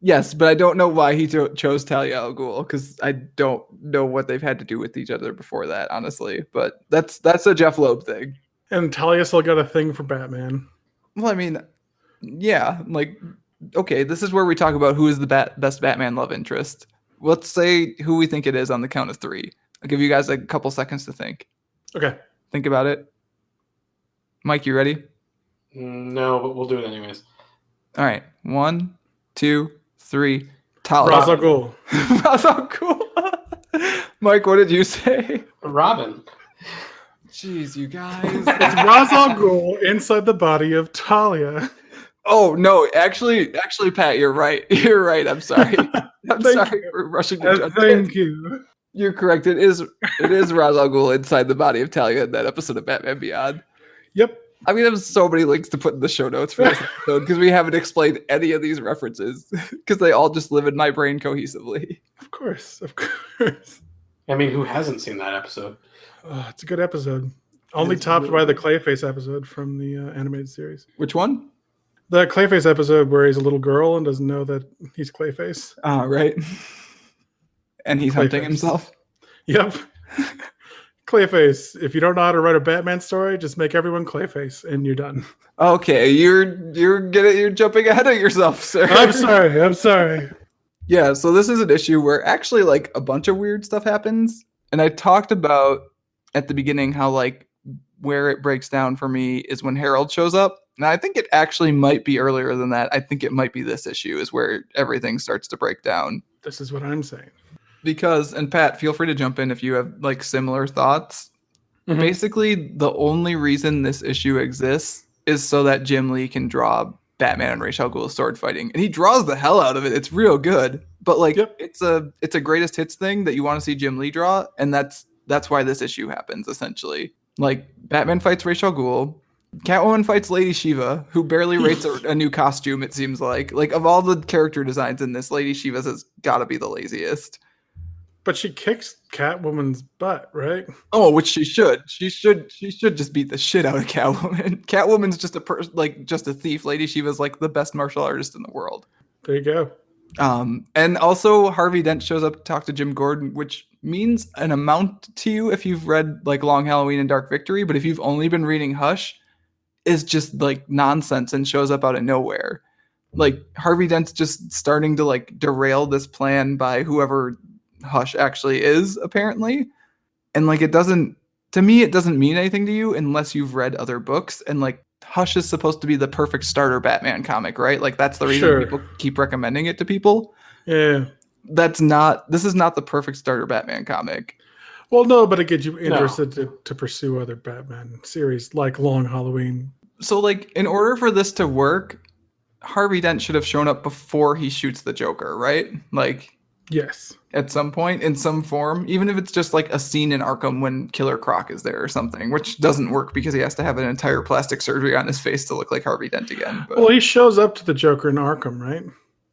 Yes, but I don't know why he chose Talia al Ghul because I don't know what they've had to do with each other before that, honestly. But that's a Jeph Loeb thing. And Talia still got a thing for Batman. Well, I mean, yeah, like, okay, this is where we talk about who is the best Batman love interest. Let's say who we think it is on the count of 3. I'll give you guys a couple seconds to think. Okay. Think about it. Mike, you ready? No, but we'll do it anyways. All right. 1, 2, 3. Talia. Ra's al Ghul. Ra's al Ghul. Mike, what did you say? Robin. Jeez, you guys. It's Ra's al Ghul inside the body of Talia. Oh no, actually, Pat, you're right. You're right. I'm sorry. I'm sorry for rushing to judge. Thank you. You're correct. It is Ra's al Ghul inside the body of Talia in that episode of Batman Beyond. Yep. I mean, there's so many links to put in the show notes for this episode because we haven't explained any of these references because they all just live in my brain cohesively. Of course. I mean, who hasn't seen that episode? Oh, it's a good episode. Only topped by the Clayface episode from the animated series. Which one? The Clayface episode where he's a little girl and doesn't know that he's Clayface. Right. And he's hunting himself. Yep. Clayface. If you don't know how to write a Batman story, just make everyone Clayface and you're done. Okay, you're jumping ahead of yourself, sir. I'm sorry. Yeah, so this is an issue where actually like a bunch of weird stuff happens. And I talked about at the beginning how like where it breaks down for me is when Harold shows up. Now I think it actually might be earlier than that. I think it might be this issue is where everything starts to break down. This is what I'm saying. Because, and Pat, feel free to jump in if you have like similar thoughts. Mhm. Basically, the only reason this issue exists is so that Jim Lee can draw Batman and Ra's al Ghul sword fighting, and he draws the hell out of it. It's real good, but like it's a greatest hits thing that you want to see Jim Lee draw, and that's why this issue happens essentially. Like Batman fights Ra's al Ghul, Catwoman fights Lady Shiva, who barely rates a new costume. It seems like of all the character designs in this, Lady Shiva's has got to be the laziest. But she kicks Catwoman's butt, right? Oh, which she should. She should just beat the shit out of Catwoman. Catwoman's just just a thief. Lady Shiva's like the best martial artist in the world. There you go. And also Harvey Dent shows up to talk to Jim Gordon, which means an amount to you if you've read like Long Halloween and Dark Victory, but if you've only been reading Hush, is just like nonsense and shows up out of nowhere. Like Harvey Dent's just starting to like derail this plan by whoever Hush actually is apparently, and like it doesn't mean anything to you unless you've read other books, and like Hush is supposed to be the perfect starter Batman comic, right? Like that's the reason people keep recommending it to people. Yeah, this is not the perfect starter Batman comic. Well, no, but it gets you interested to pursue other Batman series like Long Halloween. So like in order for this to work, Harvey Dent should have shown up before he shoots the Joker, right? Like yes. At some point, in some form, even if it's just like a scene in Arkham when Killer Croc is there or something, which doesn't work because he has to have an entire plastic surgery on his face to look like Harvey Dent again. But, well, he shows up to the Joker in Arkham, right?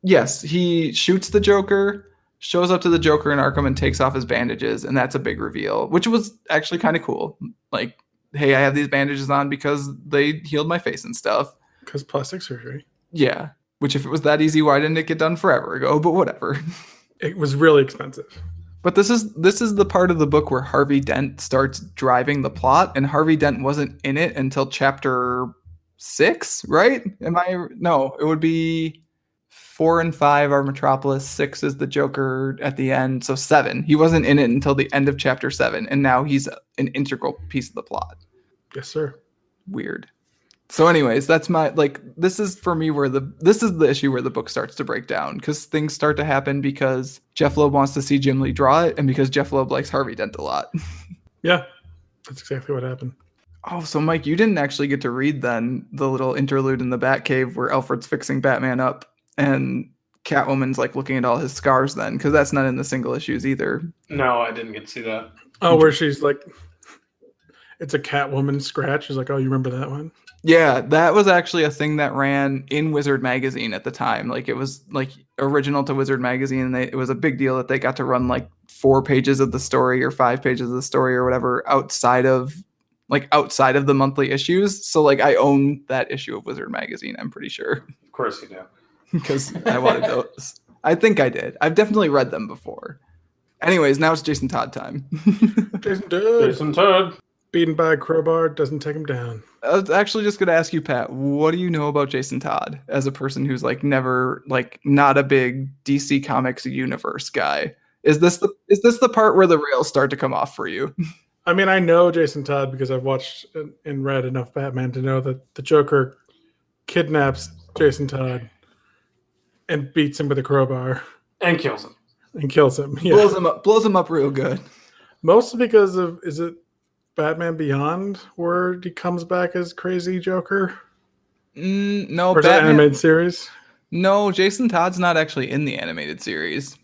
Yes, he shoots the Joker, shows up to the Joker in Arkham and takes off his bandages, and that's a big reveal, which was actually kind of cool. Like, hey, I have these bandages on because they healed my face and stuff. Because plastic surgery. Yeah, which if it was that easy, why didn't it get done forever ago? But whatever. It was really expensive. But this is the part of the book where Harvey Dent starts driving the plot, and Harvey Dent wasn't in it until chapter 6, right? No, it would be 4 and 5 are Metropolis, 6 is the Joker at the end, so 7. He wasn't in it until the end of chapter 7, and now he's an integral piece of the plot. Yes, sir. Weird. So anyways, that's this is for me where this is the issue where the book starts to break down, because things start to happen because Jeph Loeb wants to see Jim Lee draw it, and because Jeph Loeb likes Harvey Dent a lot. Yeah, that's exactly what happened. Oh, so Mike, you didn't actually get to read then the little interlude in the Batcave where Alfred's fixing Batman up and Catwoman's like looking at all his scars then, because that's not in the single issues either. No, I didn't get to see that. Oh, where she's like, it's a Catwoman scratch. She's like, oh, you remember that one? Yeah, that was actually a thing that ran in Wizard Magazine at the time. Like it was like original to Wizard Magazine, and it was a big deal that they got to run like 4 pages of the story or 5 pages of the story or whatever outside of the monthly issues. So like I own that issue of Wizard Magazine, I'm pretty sure. Of course you do. because I wanted those. I think I did. I've definitely read them before. Anyways, now it's Jason Todd time. Jason Todd. Beaten by a crowbar doesn't take him down. I was actually just going to ask you, Pat, what do you know about Jason Todd as a person who's like never, like not a big DC Comics universe guy? Is this the part where the rails start to come off for you? I mean, I know Jason Todd because I've watched and read enough Batman to know that the Joker kidnaps Jason Todd and beats him with a crowbar And kills him. and kills him. Yeah. Blows him up real good. Mostly because of, is it Batman Beyond where he comes back as crazy Joker? No, Or is that Batman. animated series? No, Jason Todd's not actually in the animated series.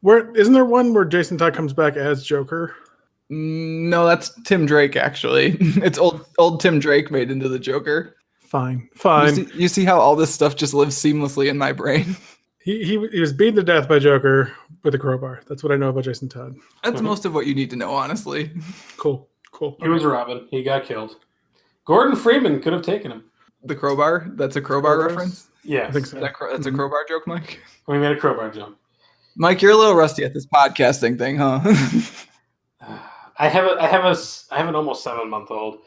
Where isn't there one where Jason Todd comes back as Joker? No, that's Tim Drake. Actually, it's old Tim Drake made into the Joker. Fine. You see how all this stuff just lives seamlessly in my brain. He was beaten to death by Joker with a crowbar. That's what I know about Jason Todd. That's most of what you need to know, honestly. Cool. He was Robin. He got killed. Gordon Freeman could have taken him. The crowbar. That's a crowbar Crowbars? reference. Yeah. I think so. That's a crowbar joke, Mike. We made a crowbar jump. Mike, you're a little rusty at this podcasting thing, huh? I have an almost 7-month-old.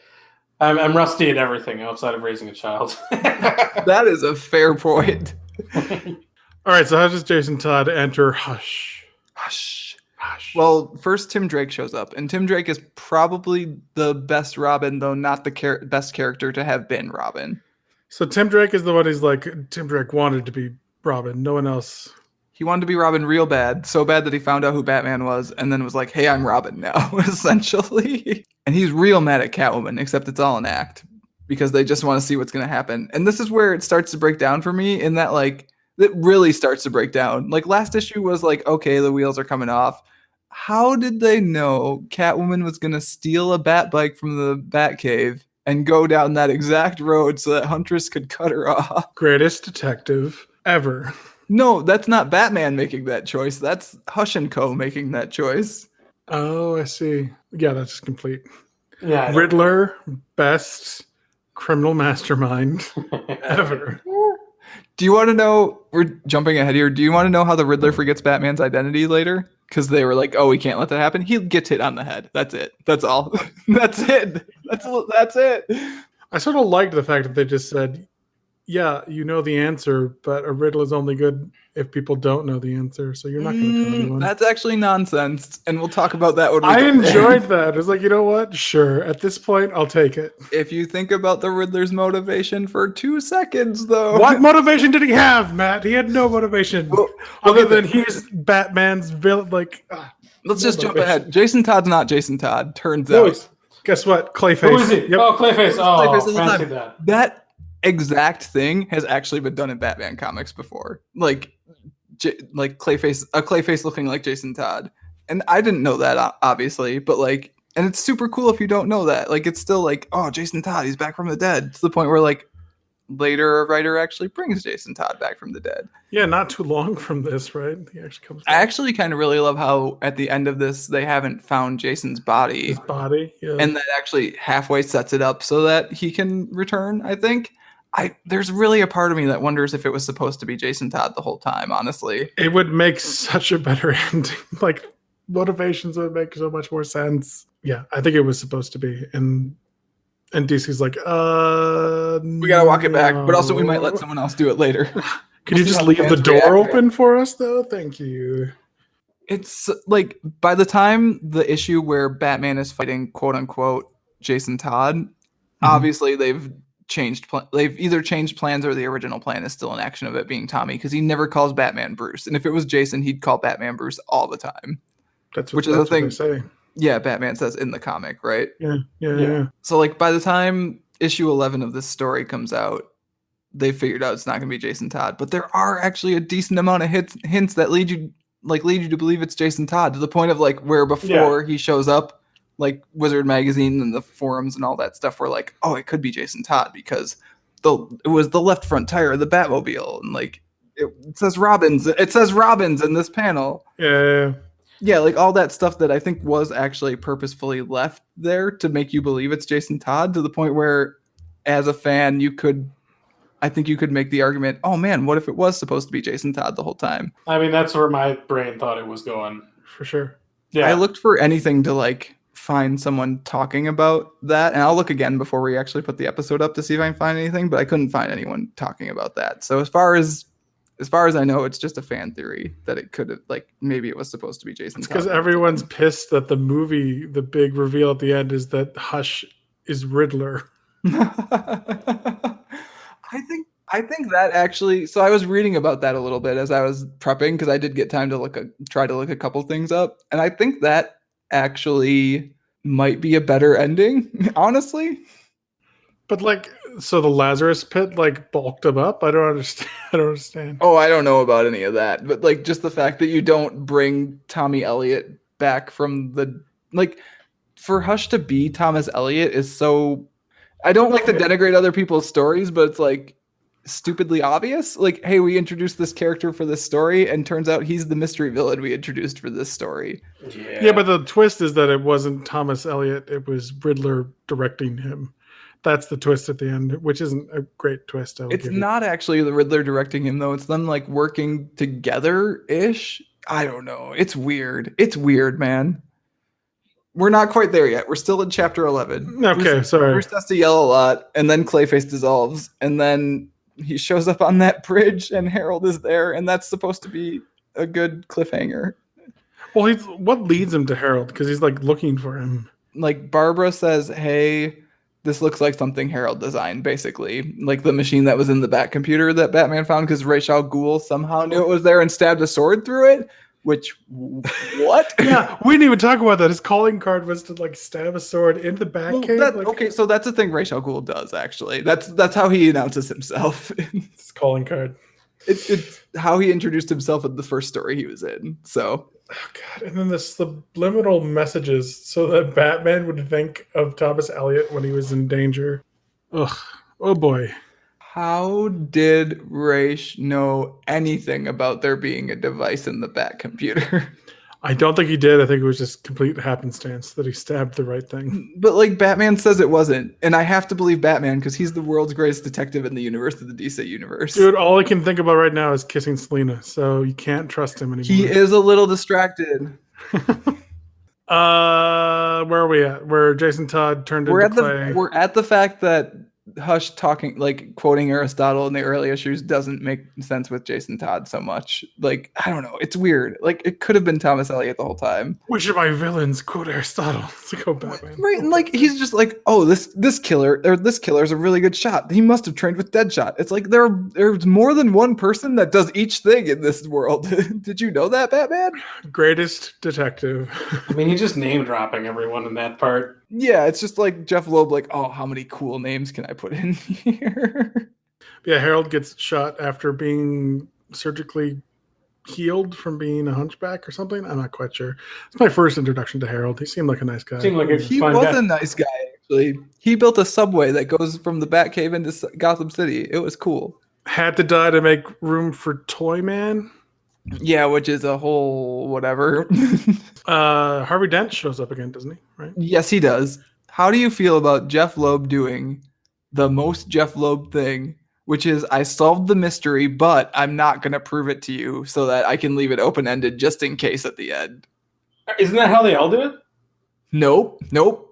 I'm rusty at everything outside of raising a child. That is a fair point. All right, so how does Jason Todd enter Hush? Hush. Hush. Well, first Tim Drake shows up, and Tim Drake is probably the best Robin, though not the best character to have been Robin. So Tim Drake is the one who's like, Tim Drake wanted to be Robin. No one else. He wanted to be Robin real bad, so bad that he found out who Batman was, and then was like, hey, I'm Robin now, essentially. And he's real mad at Catwoman, except it's all an act, because they just want to see what's going to happen. And this is where it starts to break down for me, in that, like, it really starts to break down. Like, last issue was like, okay, the wheels are coming off. How did they know Catwoman was going to steal a bat bike from the Batcave and go down that exact road so that Huntress could cut her off? Greatest detective ever. No, that's not Batman making that choice. That's Hush & Co. making that choice. Oh, I see. Yeah, that's complete. Yeah. Riddler, best criminal mastermind ever. Do you want to know, we're jumping ahead here, do you want to know how the Riddler forgets Batman's identity later? Because they were like, oh, we can't let that happen. He gets hit on the head. That's it. That's all. That's it. That's it. I sort of liked the fact that they just said, yeah, you know the answer, but a riddle is only good if people don't know the answer. So you're not going to tell anyone. That's actually nonsense. And we'll talk about that when we I get there. enjoyed that. It was like, you know what? Sure. At this point, I'll take it. If you think about the Riddler's motivation for 2 seconds, though. What motivation did he have, Matt? He had no motivation. Well, other than he's Batman's villain. Like, let's no just jump motivation. ahead. Jason Todd's not Jason Todd, turns No, out. guess what? Clayface. Who is he? Yep. Oh, Clayface. Clayface Oh, all the fancy time. that. That exact thing has actually been done in Batman comics before. Like Clayface looking like Jason Todd. And I didn't know that, obviously, but like, and it's super cool if you don't know that. Like, it's still like, oh, Jason Todd, he's back from the dead. To the point where, like, later a writer actually brings Jason Todd back from the dead. Yeah, not too long from this, right? He actually comes I back. actually kind of really love how at the end of this, they haven't found Jason's body. His body. Yeah. And that actually halfway sets it up so that he can return, I think. There's really a part of me that wonders if it was supposed to be Jason Todd the whole time, honestly. It would make such a better ending. Like, motivations would make so much more sense. Yeah, I think it was supposed to be. And DC's like, We gotta walk it back, but also we might let someone else do it later. Could you see just how leave fans the door react. open for us, though? Thank you. It's like, by the time the issue where Batman is fighting quote unquote Jason Todd, obviously they've changed. They've either changed plans or the original plan is still in action of it being Tommy, because he never calls Batman Bruce. And if it was Jason, he'd call Batman Bruce all the time. Which is the thing. They say. Yeah, Batman says in the comic, right? Yeah. So, like, by the time issue 11 of this story comes out, they figured out it's not going to be Jason Todd. But there are actually a decent amount of hints that lead you to believe it's Jason Todd, to the point of, like, where before he shows up, like, Wizard Magazine and the forums and all that stuff were like, oh, it could be Jason Todd because it was the left front tire of the Batmobile. And, like, it says Robins. It says Robins in this panel. Yeah. Yeah, like all that stuff that I think was actually purposefully left there to make you believe it's Jason Todd, to the point where, as a fan, you could I think you could make the argument, oh man, what if it was supposed to be Jason Todd the whole time? I mean, that's where my brain thought it was going. For sure. Yeah. I looked for anything to like find someone talking about that, and I'll look again before we actually put the episode up to see if I can find anything, but I couldn't find anyone talking about that. So as far as I know, it's just a fan theory that it could have, like, maybe it was supposed to be Jason Todd. Because everyone's pissed that the movie, the big reveal at the end is that Hush is Riddler. I think that actually, so I was reading about that a little bit as I was prepping, because I did get time to try to look a couple things up, and I think that actually might be a better ending, honestly. But like, so the Lazarus pit like bulked him up? I don't understand. Oh, I don't know about any of that, but like just the fact that you don't bring Tommy Elliott back from the, like, for Hush to be Thomas Elliott is so, I don't like to denigrate other people's stories, but it's like stupidly obvious. Like, hey, we introduced this character for this story, and turns out he's the mystery villain we introduced for this story. Yeah, but the twist is that it wasn't Thomas Elliott, it was Riddler directing him. That's the twist at the end, which isn't a great twist. It's not actually the Riddler directing him, though. It's them like working together-ish. I don't know. It's weird. It's weird, man. We're not quite there yet. We're still in chapter 11. Okay, sorry. Bruce has to yell a lot, and then Clayface dissolves, and then he shows up on that bridge, and Harold is there, and that's supposed to be a good cliffhanger. Well, what leads him to Harold? Because he's like looking for him. Like, Barbara says, hey, this looks like something Harold designed, basically. Like the machine that was in the Bat computer that Batman found, because Ra's al Ghul somehow knew it was there and stabbed a sword through it. Which, what? Yeah, we didn't even talk about that. His calling card was to like stab a sword into the Batcave. Okay, so that's a thing Ra's al Ghul does, actually. That's how he announces himself. His calling card. It's how he introduced himself in the first story he was in. So, oh god, and then the subliminal messages so that Batman would think of Thomas Elliott when he was in danger. Ugh, oh boy. How did Ra's know anything about there being a device in the Bat computer? I don't think he did. I think it was just complete happenstance that he stabbed the right thing. But like Batman says it wasn't, and I have to believe Batman because he's the world's greatest detective in the universe of the DC universe. Dude, all I can think about right now is kissing Selena, so you can't trust him anymore. He is a little distracted. Where are we at? Where Jason Todd turned into Clay? We're at the fact that Hush talking, like quoting Aristotle in the early issues, doesn't make sense with Jason Todd so much. Like, I don't know. It's weird. Like, it could have been Thomas Elliott the whole time. Which of my villains quote Aristotle? It's like, oh, Batman. Right, and like he's just like, oh, this killer is a really good shot. He must have trained with Deadshot. It's like there's more than one person that does each thing in this world. Did you know that, Batman? Greatest detective. I mean, he's just name dropping everyone in that part. Yeah, it's just like Jeph Loeb, like, oh, how many cool names can I put in here? Yeah, Harold gets shot after being surgically healed from being a hunchback or something. I'm not quite sure. It's my first introduction to Harold. He seemed like a nice guy. Seemed like He was a nice guy, actually. He built a subway that goes from the Batcave into Gotham City. It was cool. Had to die to make room for Toy Man. Yeah, which is a whole whatever. Harvey Dent shows up again, doesn't he? Right? Yes, he does. How do you feel about Jeph Loeb doing the most Jeph Loeb thing, which is I solved the mystery, but I'm not going to prove it to you so that I can leave it open-ended just in case at the end? Isn't that how they all do it? Nope.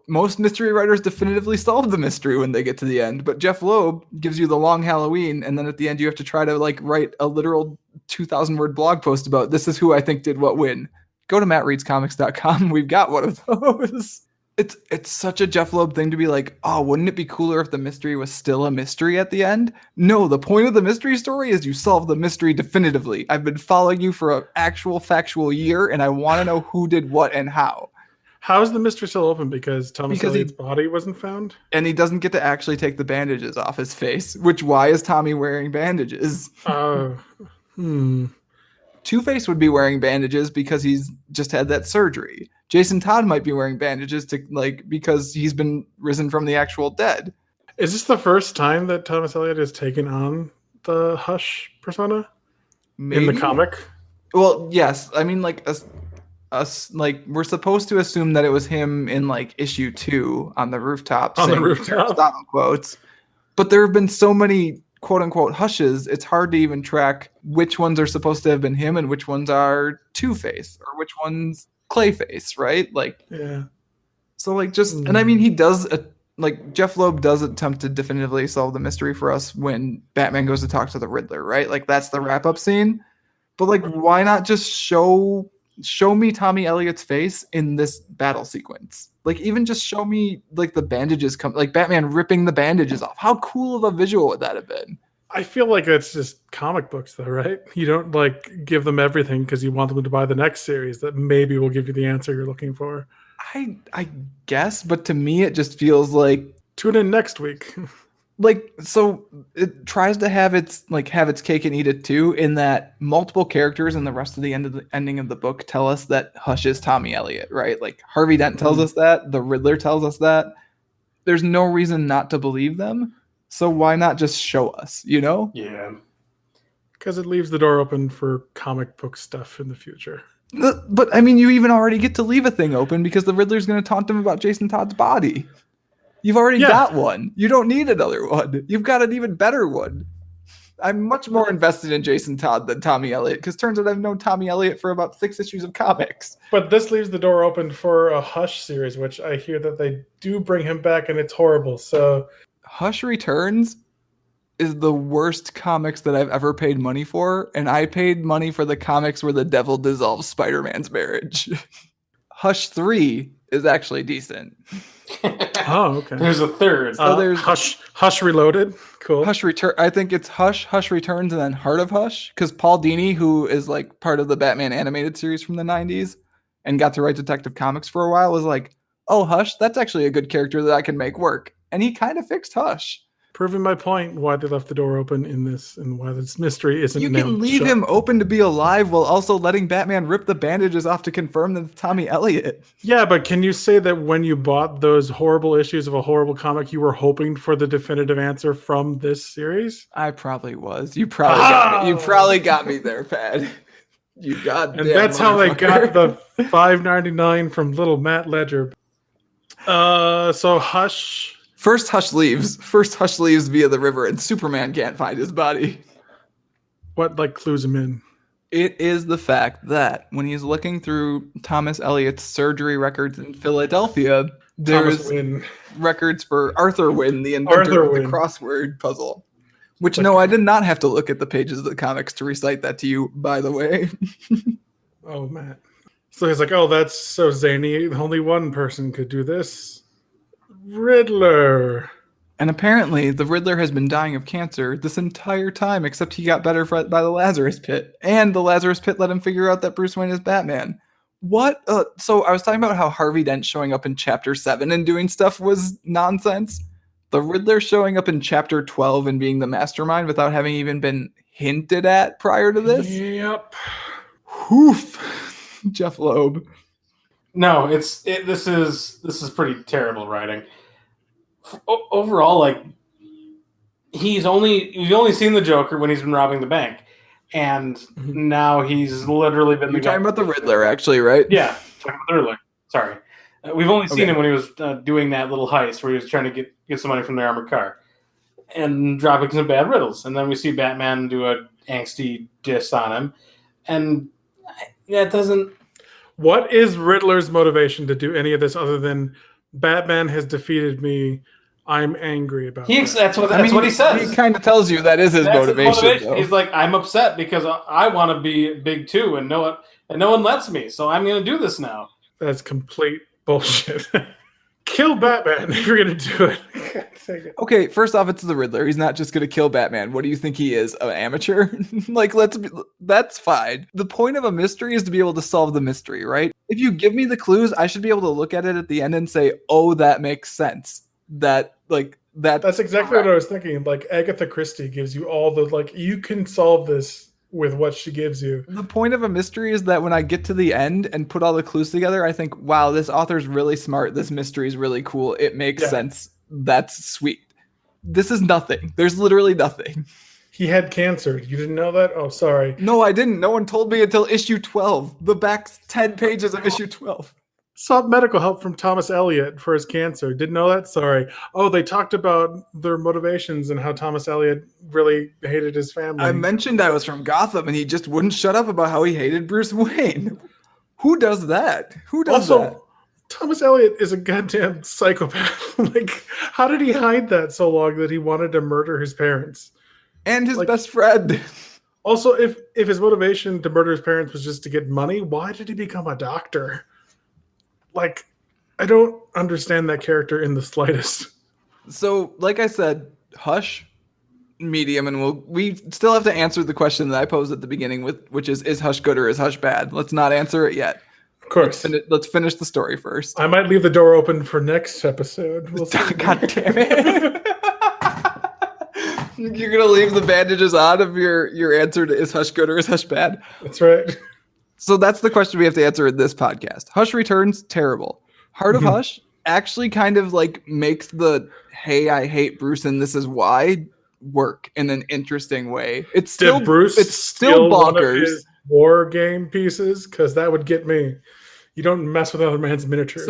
Most mystery writers definitively solve the mystery when they get to the end, but Jeph Loeb gives you the long Halloween, and then at the end you have to try to like write a literal 2,000-word blog post about this is who I think did what when. Go to mattreadscomics.com. We've got one of those. It's such a Jeph Loeb thing to be like, oh, wouldn't it be cooler if the mystery was still a mystery at the end? No, the point of the mystery story is you solve the mystery definitively. I've been following you for an actual factual year, and I want to know who did what and how. How is the mystery still open? Because Elliott's body wasn't found? And he doesn't get to actually take the bandages off his face, why is Tommy wearing bandages? Two-Face would be wearing bandages because he's just had that surgery. Jason Todd might be wearing bandages because he's been risen from the actual dead. Is this the first time that Thomas Elliott has taken on the Hush persona? Maybe? In the comic? Well, yes. I mean, we're supposed to assume that it was him in issue 2 on the rooftop. On the rooftop. Aristotle quotes. But there have been so many quote unquote hushes, it's hard to even track which ones are supposed to have been him and which ones are Two-Face or which one's Clayface, right? Like, Yeah. so like just, and I mean, he does, like Jeph Loeb does attempt to definitively solve the mystery for us when Batman goes to talk to the Riddler, right? Like that's the wrap up scene. But like, why not just show me Tommy Elliott's face in this battle sequence? Like, even just show me like the bandages like Batman ripping the bandages off. How cool of a visual would that have been? I feel like that's just comic books, though, right? You don't like give them everything because you want them to buy the next series that maybe will give you the answer you're looking for. I guess, but to me, it just feels like tune in next week. Like, so it tries to have its cake and eat it too, in that multiple characters in the rest of the ending of the book tell us that Hush is Tommy Elliott, right? Like Harvey Dent tells us that, the Riddler tells us that. There's no reason not to believe them. So why not just show us, you know? Yeah. Because it leaves the door open for comic book stuff in the future. But I mean, you even already get to leave a thing open because the Riddler's going to taunt him about Jason Todd's body. You've already got one. You don't need another one. You've got an even better one. I'm much more invested in Jason Todd than Tommy Elliott, because turns out I've known Tommy Elliott for about 6 issues of comics. But this leaves the door open for a Hush series, which I hear that they do bring him back, and it's horrible. So Hush Returns is the worst comics that I've ever paid money for, and I paid money for the comics where the devil dissolves Spider-Man's marriage. Hush 3 is actually decent. Oh, okay. There's a third. So there's Hush Reloaded. Cool. Hush Return. I think it's Hush Returns, and then Heart of Hush, because Paul Dini, who is like part of the Batman animated series from the 90s and got to write Detective Comics for a while, was like, oh, Hush, that's actually a good character that I can make work. And he kind of fixed Hush. Proving my point why they left the door open in this and why this mystery isn't. You can leave him open to be alive while also letting Batman rip the bandages off to confirm that it's Tommy Elliott. Yeah, but can you say that when you bought those horrible issues of a horrible comic, you were hoping for the definitive answer from this series? I probably was. You probably got me there, Pat. You got. And that's how they got the $5.99 from little Matt Ledger. So Hush. First Hush leaves via the river, and Superman can't find his body. What clues him in? It is the fact that when he's looking through Thomas Elliott's surgery records in Philadelphia, there's records for Arthur Wynn, the inventor of the crossword puzzle. Which, no, I did not have to look at the pages of the comics to recite that to you, by the way. Oh, Matt. So he's like, oh, that's so zany. Only one person could do this. Riddler. And apparently the Riddler has been dying of cancer this entire time, except he got better by the Lazarus Pit. And the Lazarus Pit let him figure out that Bruce Wayne is Batman. What? So I was talking about how Harvey Dent showing up in Chapter 7 and doing stuff was nonsense. The Riddler showing up in Chapter 12 and being the mastermind without having even been hinted at prior to this? Yep. Woof. Jeph Loeb. No, this is pretty terrible writing. Overall, you've only seen the Joker when he's been robbing the bank, and now he's literally been. You're talking about the Riddler, actually, right? Yeah, talking about the Riddler. Sorry, we've only seen him when he was doing that little heist where he was trying to get some money from the armored car and dropping some bad riddles, and then we see Batman do a angsty diss on him, and that doesn't. What is Riddler's motivation to do any of this other than Batman has defeated me? I'm angry about it. That's what he says. He kind of tells you that is his motivation. He's like, I'm upset because I want to be big too, and no one lets me. So I'm going to do this now. That's complete bullshit. Kill Batman if you're going to do it. Okay, first off, it's the Riddler. He's not just going to kill Batman. What do you think he is, an amateur? That's fine. The point of a mystery is to be able to solve the mystery, right? If you give me the clues, I should be able to look at it at the end and say, oh, that makes sense. That's exactly what I was thinking. Like Agatha Christie gives you all the, you can solve this with what she gives you. The point of a mystery is that when I get to the end and put all the clues together, I think, wow, this author's really smart. This mystery is really cool. It makes sense. That's sweet. This is nothing. There's literally nothing. He had cancer. You didn't know that? Oh, sorry. No, I didn't. No one told me until issue 12. The back 10 pages of issue 12. Sought medical help from Thomas Elliot for his cancer. Didn't know that? Sorry. Oh, they talked about their motivations and how Thomas Elliot really hated his family. I mentioned I was from Gotham, and he just wouldn't shut up about how he hated Bruce Wayne. Who does that? Who does also, that? Thomas Elliot is a goddamn psychopath. Like, how did he hide that so long that he wanted to murder his parents? And his Like- best friend. Also, if his motivation to murder his parents was just to get money, why did he become a doctor? Like, I don't understand that character in the slightest. So, like I said, Hush, medium, and we still have to answer the question that I posed at the beginning, which is Hush good or is Hush bad? Let's not answer it yet. Of course. Let's finish the story first. I might leave the door open for next episode. We'll see. God damn it. You're going to leave the bandages on of your answer to is Hush good or is Hush bad? That's right. So that's the question we have to answer in this podcast. Hush Returns, terrible. Heart of Hush actually kind of like makes the hey, I hate Bruce and this is why work in an interesting way. It's still Did Bruce it's still steal one of bonkers. his war game pieces? Because that would get me. You don't mess with other man's miniatures.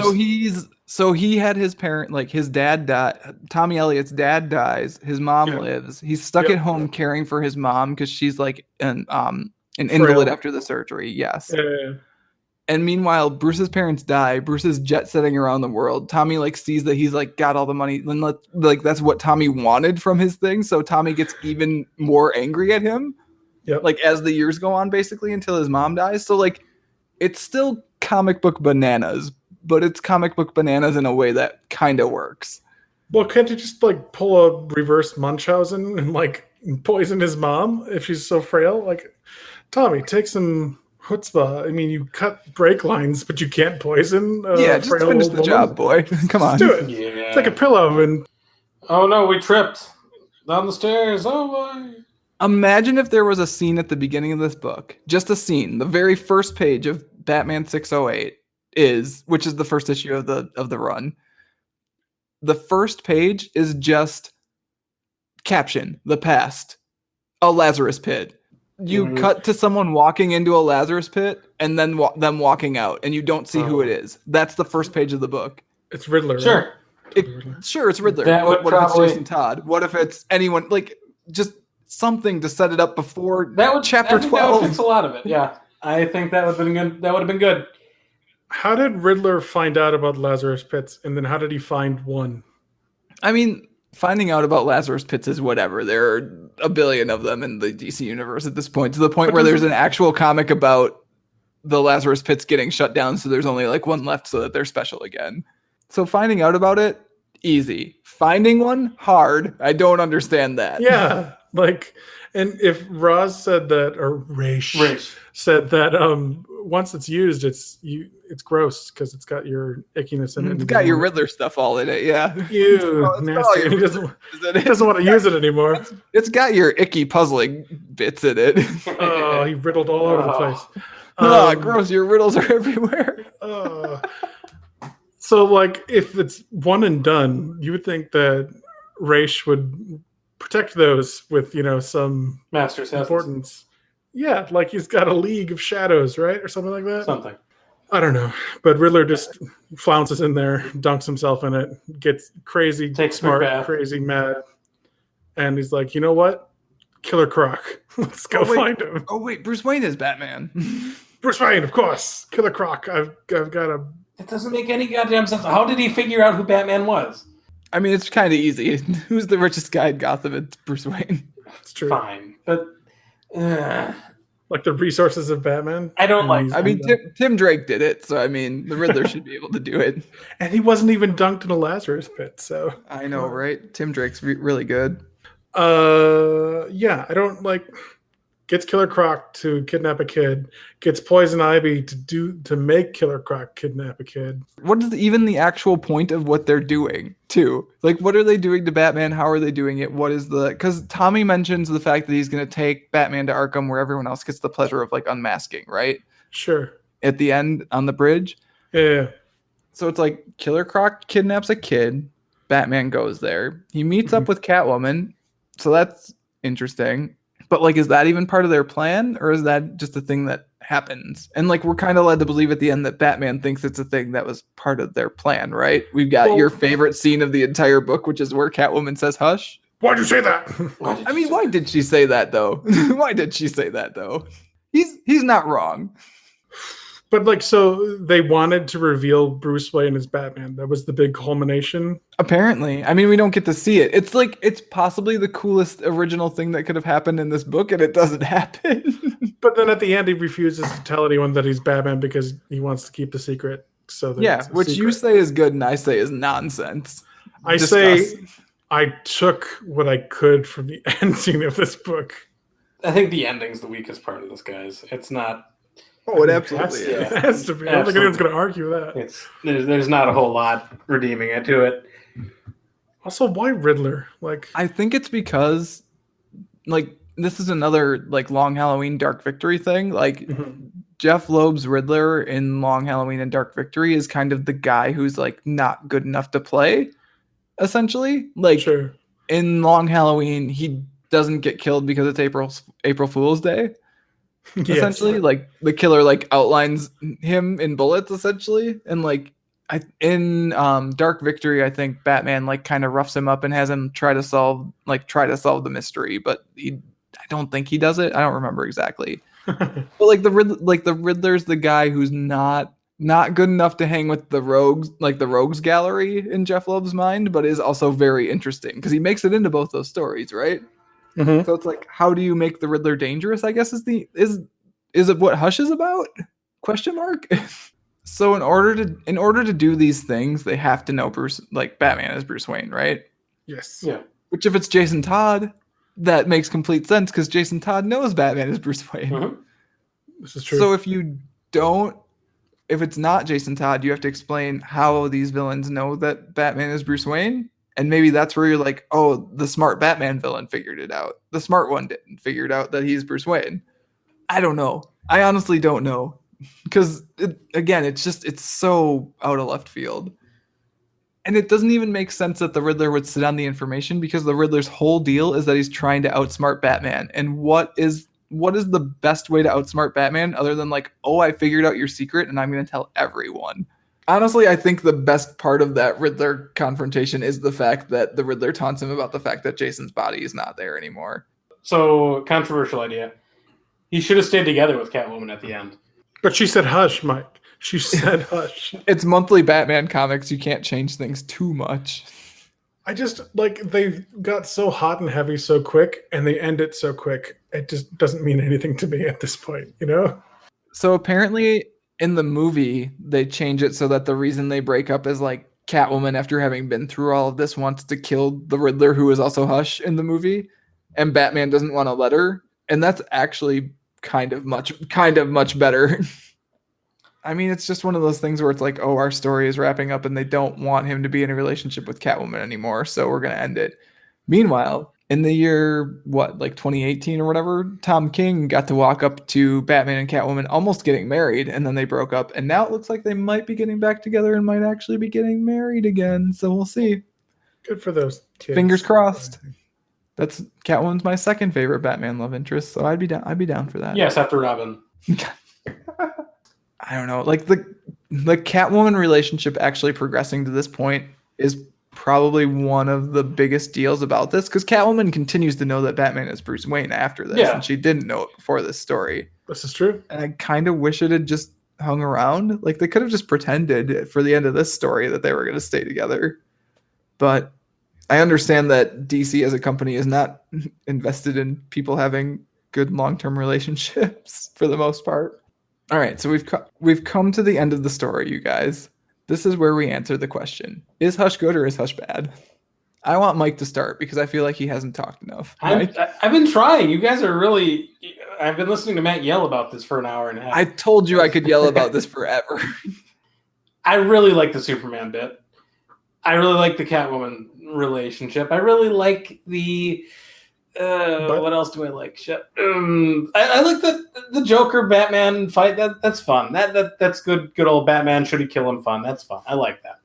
So he had his parent, like his dad died. Tommy Elliott's dad dies. His mom lives. He's stuck at home caring for his mom because she's like an invalid after the surgery. Yes. Yeah. And meanwhile, Bruce's parents die. Bruce is jet setting around the world. Tommy like sees that he's like got all the money. And like that's what Tommy wanted from his thing. So Tommy gets even more angry at him. Yep. Like as the years go on, basically until his mom dies. So like it's still comic book bananas, but it's comic book bananas in a way that kind of works. Well, can't you just like pull a reverse Munchausen and like poison his mom if she's so frail? Like, Tommy, take some chutzpah. I mean, you cut brake lines, but you can't poison. Just finish the job, boy. Come on, do it. Yeah. Take a pillow and. Oh no, we tripped down the stairs. Oh boy. Imagine if there was a scene at the beginning of this book, just a scene. The very first page of Batman 608 which is the first issue of the run. The first page is just caption, the past, a Lazarus pit. You cut to someone walking into a Lazarus pit and then them walking out, and you don't see who it is. That's the first page of the book. It's Riddler. Sure. Right? Sure, it's Riddler. That would What if probably- it's Jason Todd? What if it's anyone? Like, just something to set it up before chapter 12. That would fix a lot of it. Yeah, I think that would have been good. That would have been good. How did Riddler find out about Lazarus Pits, and then how did he find one? I mean, finding out about Lazarus Pits is whatever. There are a billion of them in the DC universe at this point, to the point where there's an actual comic about the Lazarus Pits getting shut down, so there's only like one left so that they're special again. So finding out about it, easy. Finding one, hard. I don't understand that. Yeah, like, and if Roz said that, or Raish said that, once it's used, it's gross because it's got your ickiness in it. It's got your Riddler stuff all in it, yeah. Ew, nasty. He doesn't want to use it anymore. It's got your icky puzzling bits in it. Oh, he riddled all over the place. Gross, your riddles are everywhere. So, like, if it's one and done, you would think that Raish would protect those with, some Master's importance. Yeah, like he's got a League of Shadows, right? Or something like that. Something. I don't know. But Riddler just flounces in there, dunks himself in it, gets crazy Takes a smart, bath. crazy mad. And he's like, you know what? Killer Croc. Let's go find him. Oh, wait, Bruce Wayne is Batman. Bruce Wayne, of course. Killer Croc. I've got a... It doesn't make any goddamn sense. How did he figure out who Batman was? I mean, it's kind of easy. Who's the richest guy in Gotham? It's Bruce Wayne. It's true. Fine, but Like the resources of Batman. I don't like. I mean, Tim Drake did it, so I mean, the Riddler should be able to do it. And he wasn't even dunked in a Lazarus pit, so... I know, right? Tim Drake's really good. Yeah, I don't like... Gets Killer Croc to kidnap a kid. Gets Poison Ivy to make Killer Croc kidnap a kid. What is even the actual point of what they're doing, too? Like, what are they doing to Batman? How are they doing it? What is the... Because Tommy mentions the fact that he's going to take Batman to Arkham where everyone else gets the pleasure of, like, unmasking, right? Sure. At the end, on the bridge. Yeah. So it's like, Killer Croc kidnaps a kid. Batman goes there. He meets up with Catwoman. So that's interesting. But like, is that even part of their plan, or is that just a thing that happens? And like, we're kind of led to believe at the end that Batman thinks it's a thing that was part of their plan, right? We've got your favorite scene of the entire book, which is where Catwoman says "hush." Why'd you say that? I mean, why did she say that though? Why did she say that though? He's not wrong. But like, so they wanted to reveal Bruce Wayne as Batman. That was the big culmination. Apparently. I mean, we don't get to see it. It's like, it's possibly the coolest original thing that could have happened in this book, and it doesn't happen. But then at the end, he refuses to tell anyone that he's Batman because he wants to keep the secret. So yeah, which you say is good and I say is nonsense. I say I took what I could from the ending of this book. I think the ending's the weakest part of this, guys. It's not. Oh, it absolutely is. It has to be. I don't think anyone's going to argue that. There's not a whole lot redeeming it to it. Also, why Riddler? Like, I think it's because, like, this is another like Long Halloween Dark Victory thing. Like, Jeph Loeb's Riddler in Long Halloween and Dark Victory is kind of the guy who's like not good enough to play. Essentially, like in Long Halloween, he doesn't get killed because it's April Fool's Day. Essentially, like the killer like outlines him in bullets essentially, and like in Dark Victory, I think Batman like kind of roughs him up and has him try to solve the mystery, but I don't think he does it. I don't remember exactly. But like the Riddler's the guy who's not good enough to hang with the rogues, like the rogues gallery in Jeph Loeb's mind, but is also very interesting because he makes it into both those stories, right? So it's like, how do you make the Riddler dangerous? I guess is it what Hush is about? Question mark. So in order to do these things, they have to know Batman is Bruce Wayne, right? Yes. Yeah. Which if it's Jason Todd, that makes complete sense because Jason Todd knows Batman is Bruce Wayne. This is true. So if it's not Jason Todd, you have to explain how these villains know that Batman is Bruce Wayne. And maybe that's where you're like, oh, the smart Batman villain figured it out. The smart one didn't figure out that he's Bruce Wayne. I don't know. I honestly don't know. Because, it's so out of left field. And it doesn't even make sense that the Riddler would sit on the information because the Riddler's whole deal is that he's trying to outsmart Batman. And what is the best way to outsmart Batman other than like, oh, I figured out your secret and I'm going to tell everyone? Honestly, I think the best part of that Riddler confrontation is the fact that the Riddler taunts him about the fact that Jason's body is not there anymore. So, controversial idea. He should have stayed together with Catwoman at the end. But she said hush, Mike. She said hush. It's monthly Batman comics. You can't change things too much. I just, like, they got so hot and heavy so quick, and they end it so quick. It just doesn't mean anything to me at this point, you know? So apparently in the movie, they change it so that the reason they break up is like Catwoman, after having been through all of this, wants to kill the Riddler, who is also Hush in the movie, and Batman doesn't want to let her. And that's actually kind of much better. I mean, it's just one of those things where it's like, oh, our story is wrapping up and they don't want him to be in a relationship with Catwoman anymore, so we're going to end it. Meanwhile, in the year, 2018 or whatever, Tom King got to walk up to Batman and Catwoman almost getting married, and then they broke up, and now it looks like they might be getting back together and might actually be getting married again, so we'll see. Good for those kids. Fingers crossed. That's Catwoman's my second favorite Batman love interest, so I'd be down for that. Yes, after Robin. I don't know. Like the Catwoman relationship actually progressing to this point is probably one of the biggest deals about this, because Catwoman continues to know that Batman is Bruce Wayne after this, and she didn't know it before this story. This is true. And I kind of wish it had just hung around. Like they could have just pretended for the end of this story that they were going to stay together. But I understand that DC as a company is not invested in people having good long-term relationships for the most part. All right, so we've come to the end of the story, you guys. This is where we answer the question: is Hush good or is Hush bad? I want Mike to start because I feel like he hasn't talked enough. I've been trying. You guys are really. I've been listening to Matt yell about this for an hour and a half. I told you I could yell about this forever. I really like the Superman bit. I really like the Catwoman relationship. I really like the. What else do I like? Shit. I like the Joker Batman fight. That's fun. That's good old Batman. Should he kill him? Fun. That's fun. I like that.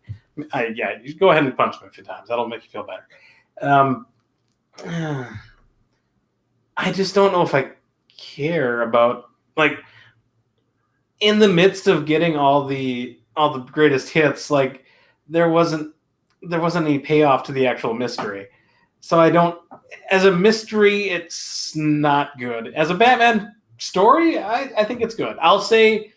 You go ahead and punch him a few times. That'll make you feel better. I just don't know if I care about, like, in the midst of getting all the greatest hits, like there wasn't any payoff to the actual mystery. So I don't, as a mystery, it's not good. As a Batman story, I think it's good. I'll say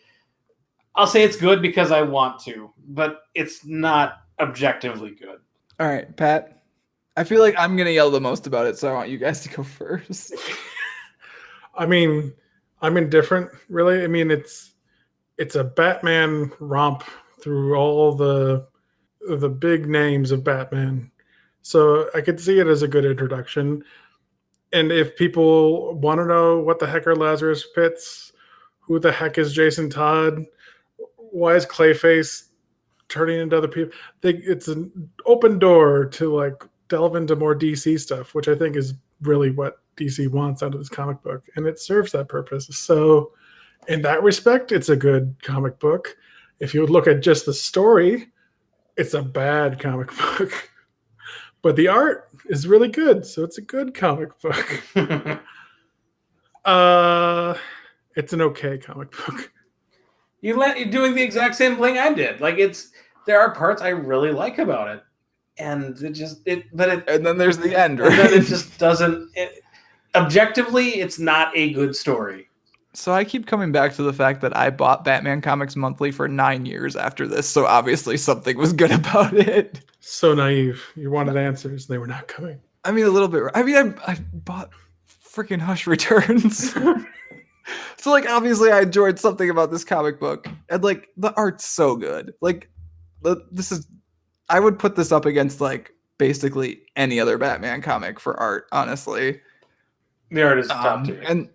it's good because I want to, but it's not objectively good. All right, Pat. I feel like I'm gonna yell the most about it, so I want you guys to go first. I mean, I'm indifferent, really. I mean, it's a Batman romp through all the big names of Batman. So I could see it as a good introduction. And if people want to know what the heck are Lazarus Pits, who the heck is Jason Todd, why is Clayface turning into other people, it's an open door to like delve into more DC stuff, which I think is really what DC wants out of this comic book, and it serves that purpose. So in that respect, it's a good comic book. If you would look at just the story, it's a bad comic book. But the art is really good, so it's a good comic book. It's an okay comic book. You're doing the exact same thing I did. Like, there are parts I really like about it, and and then there's the end, right? And then it just doesn't. Objectively, it's not a good story. So I keep coming back to the fact that I bought Batman comics monthly for 9 years after this, so obviously something was good about it. So naive. You wanted answers, they were not coming. I mean, a little bit. I mean, I bought freaking Hush Returns. So, like, obviously I enjoyed something about this comic book. And, like, the art's so good. Like, I would put this up against, like, basically any other Batman comic for art, honestly. The art is top tier.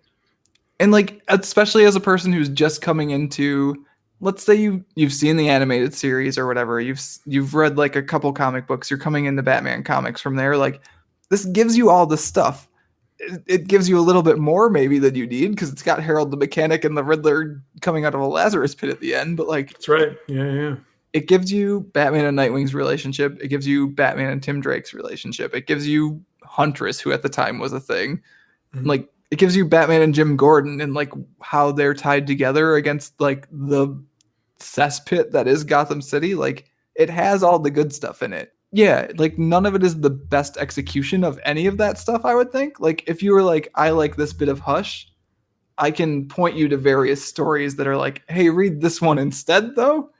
And like, especially as a person who's just coming into, let's say you've seen the animated series or whatever, you've read like a couple comic books, you're coming into Batman comics from there, like this gives you all this stuff. It gives you a little bit more maybe than you need because it's got Harold the Mechanic and the Riddler coming out of a Lazarus pit at the end, but like that's right. Yeah. It gives you Batman and Nightwing's relationship. It gives you Batman and Tim Drake's relationship. It gives you Huntress, who at the time was a thing. Mm-hmm. Like, it gives you Batman and Jim Gordon and like how they're tied together against like the cesspit that is Gotham City. Like, it has all the good stuff in it. Yeah, like none of it is the best execution of any of that stuff, I would think. Like, if you were like, I like this bit of Hush, I can point you to various stories that are like, hey, read this one instead, though.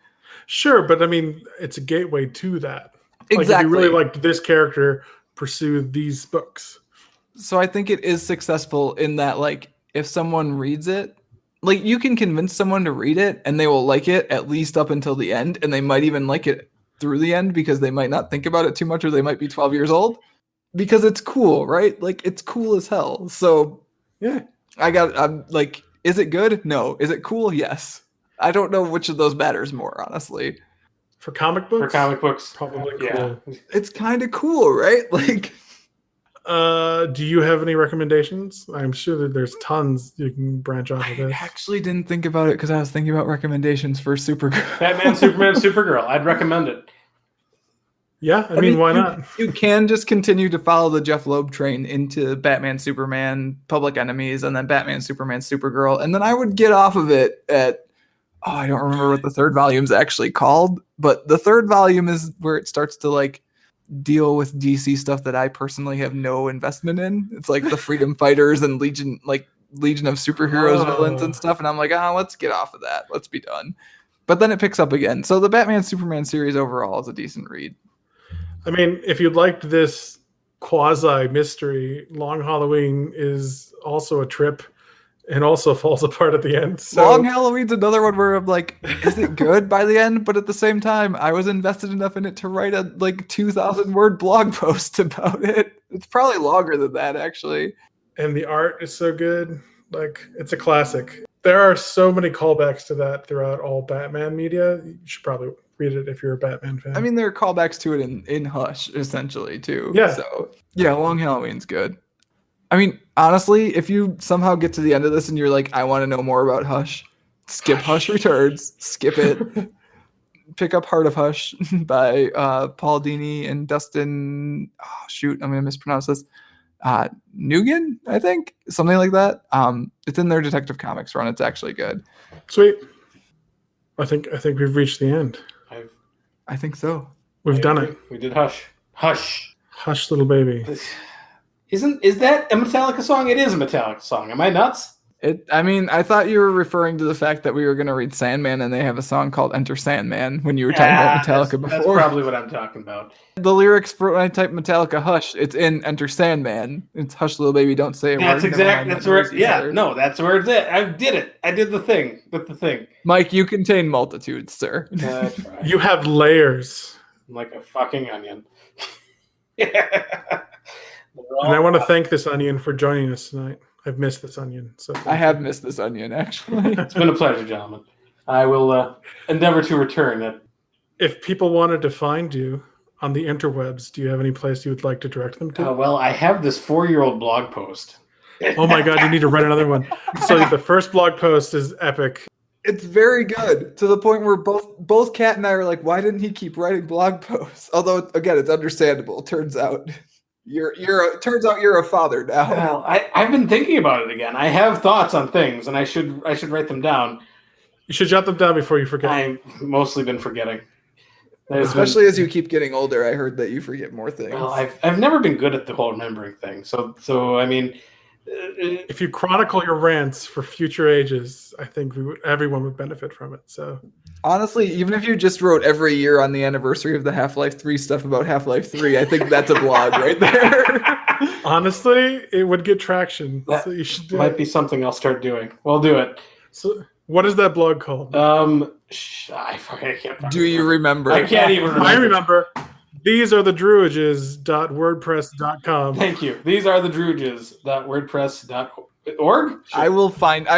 Sure, but I mean, it's a gateway to that. Exactly. Like, if you really liked this character, pursue these books. So I think it is successful in that, like, if someone reads it, like, you can convince someone to read it and they will like it at least up until the end, and they might even like it through the end because they might not think about it too much, or they might be 12 years old because it's cool, right? Like, it's cool as hell. So yeah, I'm like, is it good? No. Is it cool? Yes. I don't know which of those matters more, honestly. For comic books? For comic books, probably cool. Yeah. It's kind of cool, right? Like, do you have any recommendations? I'm sure that there's tons you can branch off of this. I actually didn't think about it because I was thinking about recommendations for Supergirl. Batman, Superman, Supergirl. I'd recommend it. Yeah, I mean, why not? You can just continue to follow the Jeph Loeb train into Batman, Superman, Public Enemies, and then Batman, Superman, Supergirl. And then I would get off of it at, I don't remember what the third volume's actually called, but the third volume is where it starts to like deal with DC stuff that I personally have no investment in. It's like the Freedom Fighters and Legion of Superheroes villains and stuff. And I'm like, let's get off of that. Let's be done. But then it picks up again. So the Batman, Superman series overall is a decent read. I mean, if you liked this quasi-mystery, Long Halloween is also a trip and also falls apart at the end. So. Long Halloween's another one where I'm like, is it good by the end? But at the same time, I was invested enough in it to write a like 2,000-word blog post about it. It's probably longer than that, actually. And the art is so good. Like, it's a classic. There are so many callbacks to that throughout all Batman media. You should probably read it if you're a Batman fan. I mean, there are callbacks to it in Hush, essentially, too. Yeah. So, yeah, Long Halloween's good. I mean, honestly, if you somehow get to the end of this and you're like, I want to know more about Hush, skip Hush Returns. Skip it. Pick up Heart of Hush by Paul Dini and Dustin... Oh, shoot, I'm going to mispronounce this. Nugan, I think, something like that. It's in their Detective Comics run. It's actually good. Sweet. I think we've reached the end. I think so. We've done it. We did Hush. Hush, little baby. Is that a Metallica song? It is a Metallica song. Am I nuts? I thought you were referring to the fact that we were going to read Sandman and they have a song called Enter Sandman when you were talking about Metallica before. That's probably what I'm talking about. The lyrics for when I type Metallica Hush, it's in Enter Sandman. It's Hush Little Baby, Don't Say a Word. That's exactly. That's where. That's where it's at. I did it. I did the thing. Mike, you contain multitudes, sir. That's right. You have layers. I'm like a fucking onion. And I want to thank this onion for joining us tonight. I've missed this onion. So I have missed this onion, actually. It's been a pleasure, gentlemen. I will endeavor to return it. If people wanted to find you on the interwebs, do you have any place you would like to direct them to? Well, I have this 4-year-old blog post. Oh my God, you need to write another one. So the first blog post is epic. It's very good, to the point where both Kat and I are like, why didn't he keep writing blog posts? Although, again, it's understandable. Turns out you're a father now. Well, I've been thinking about it again. I have thoughts on things, and I should write them down. You should jot them down before you forget. I've mostly been forgetting. Especially as you keep getting older, I heard that you forget more things. Well, I've never been good at the whole remembering thing. So I mean, if you chronicle your rants for future ages, I think everyone would benefit from it. So honestly, even if you just wrote every year on the anniversary of the Half-Life 3 stuff about Half-Life 3, I think that's a blog right there. Honestly, it would get traction. That so you should do might be something I'll start doing. We'll do it. So what is that blog called? I can't. Do you remember? I can't even remember. I remember. These are the druiges.wordpress.com. Thank you. These are the druiges.wordpress.org. I will find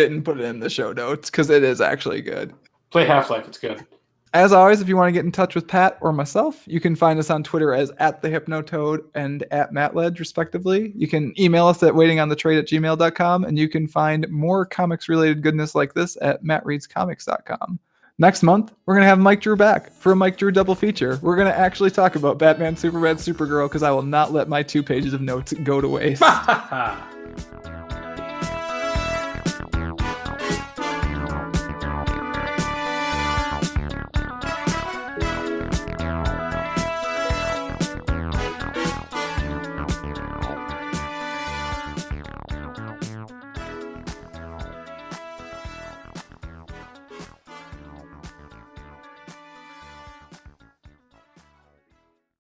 it and put it in the show notes because it is actually good. Play Half-Life. It's good. As always, if you want to get in touch with Pat or myself, you can find us on Twitter as @thehypnotoad and @MattLedge, respectively. You can email us at waitingonthetrade@gmail.com, and you can find more comics-related goodness like this at mattreadscomics.com. Next month, we're going to have Mike Drew back for a Mike Drew double feature. We're going to actually talk about Batman, Superman, Supergirl, because I will not let my 2 pages of notes go to waste.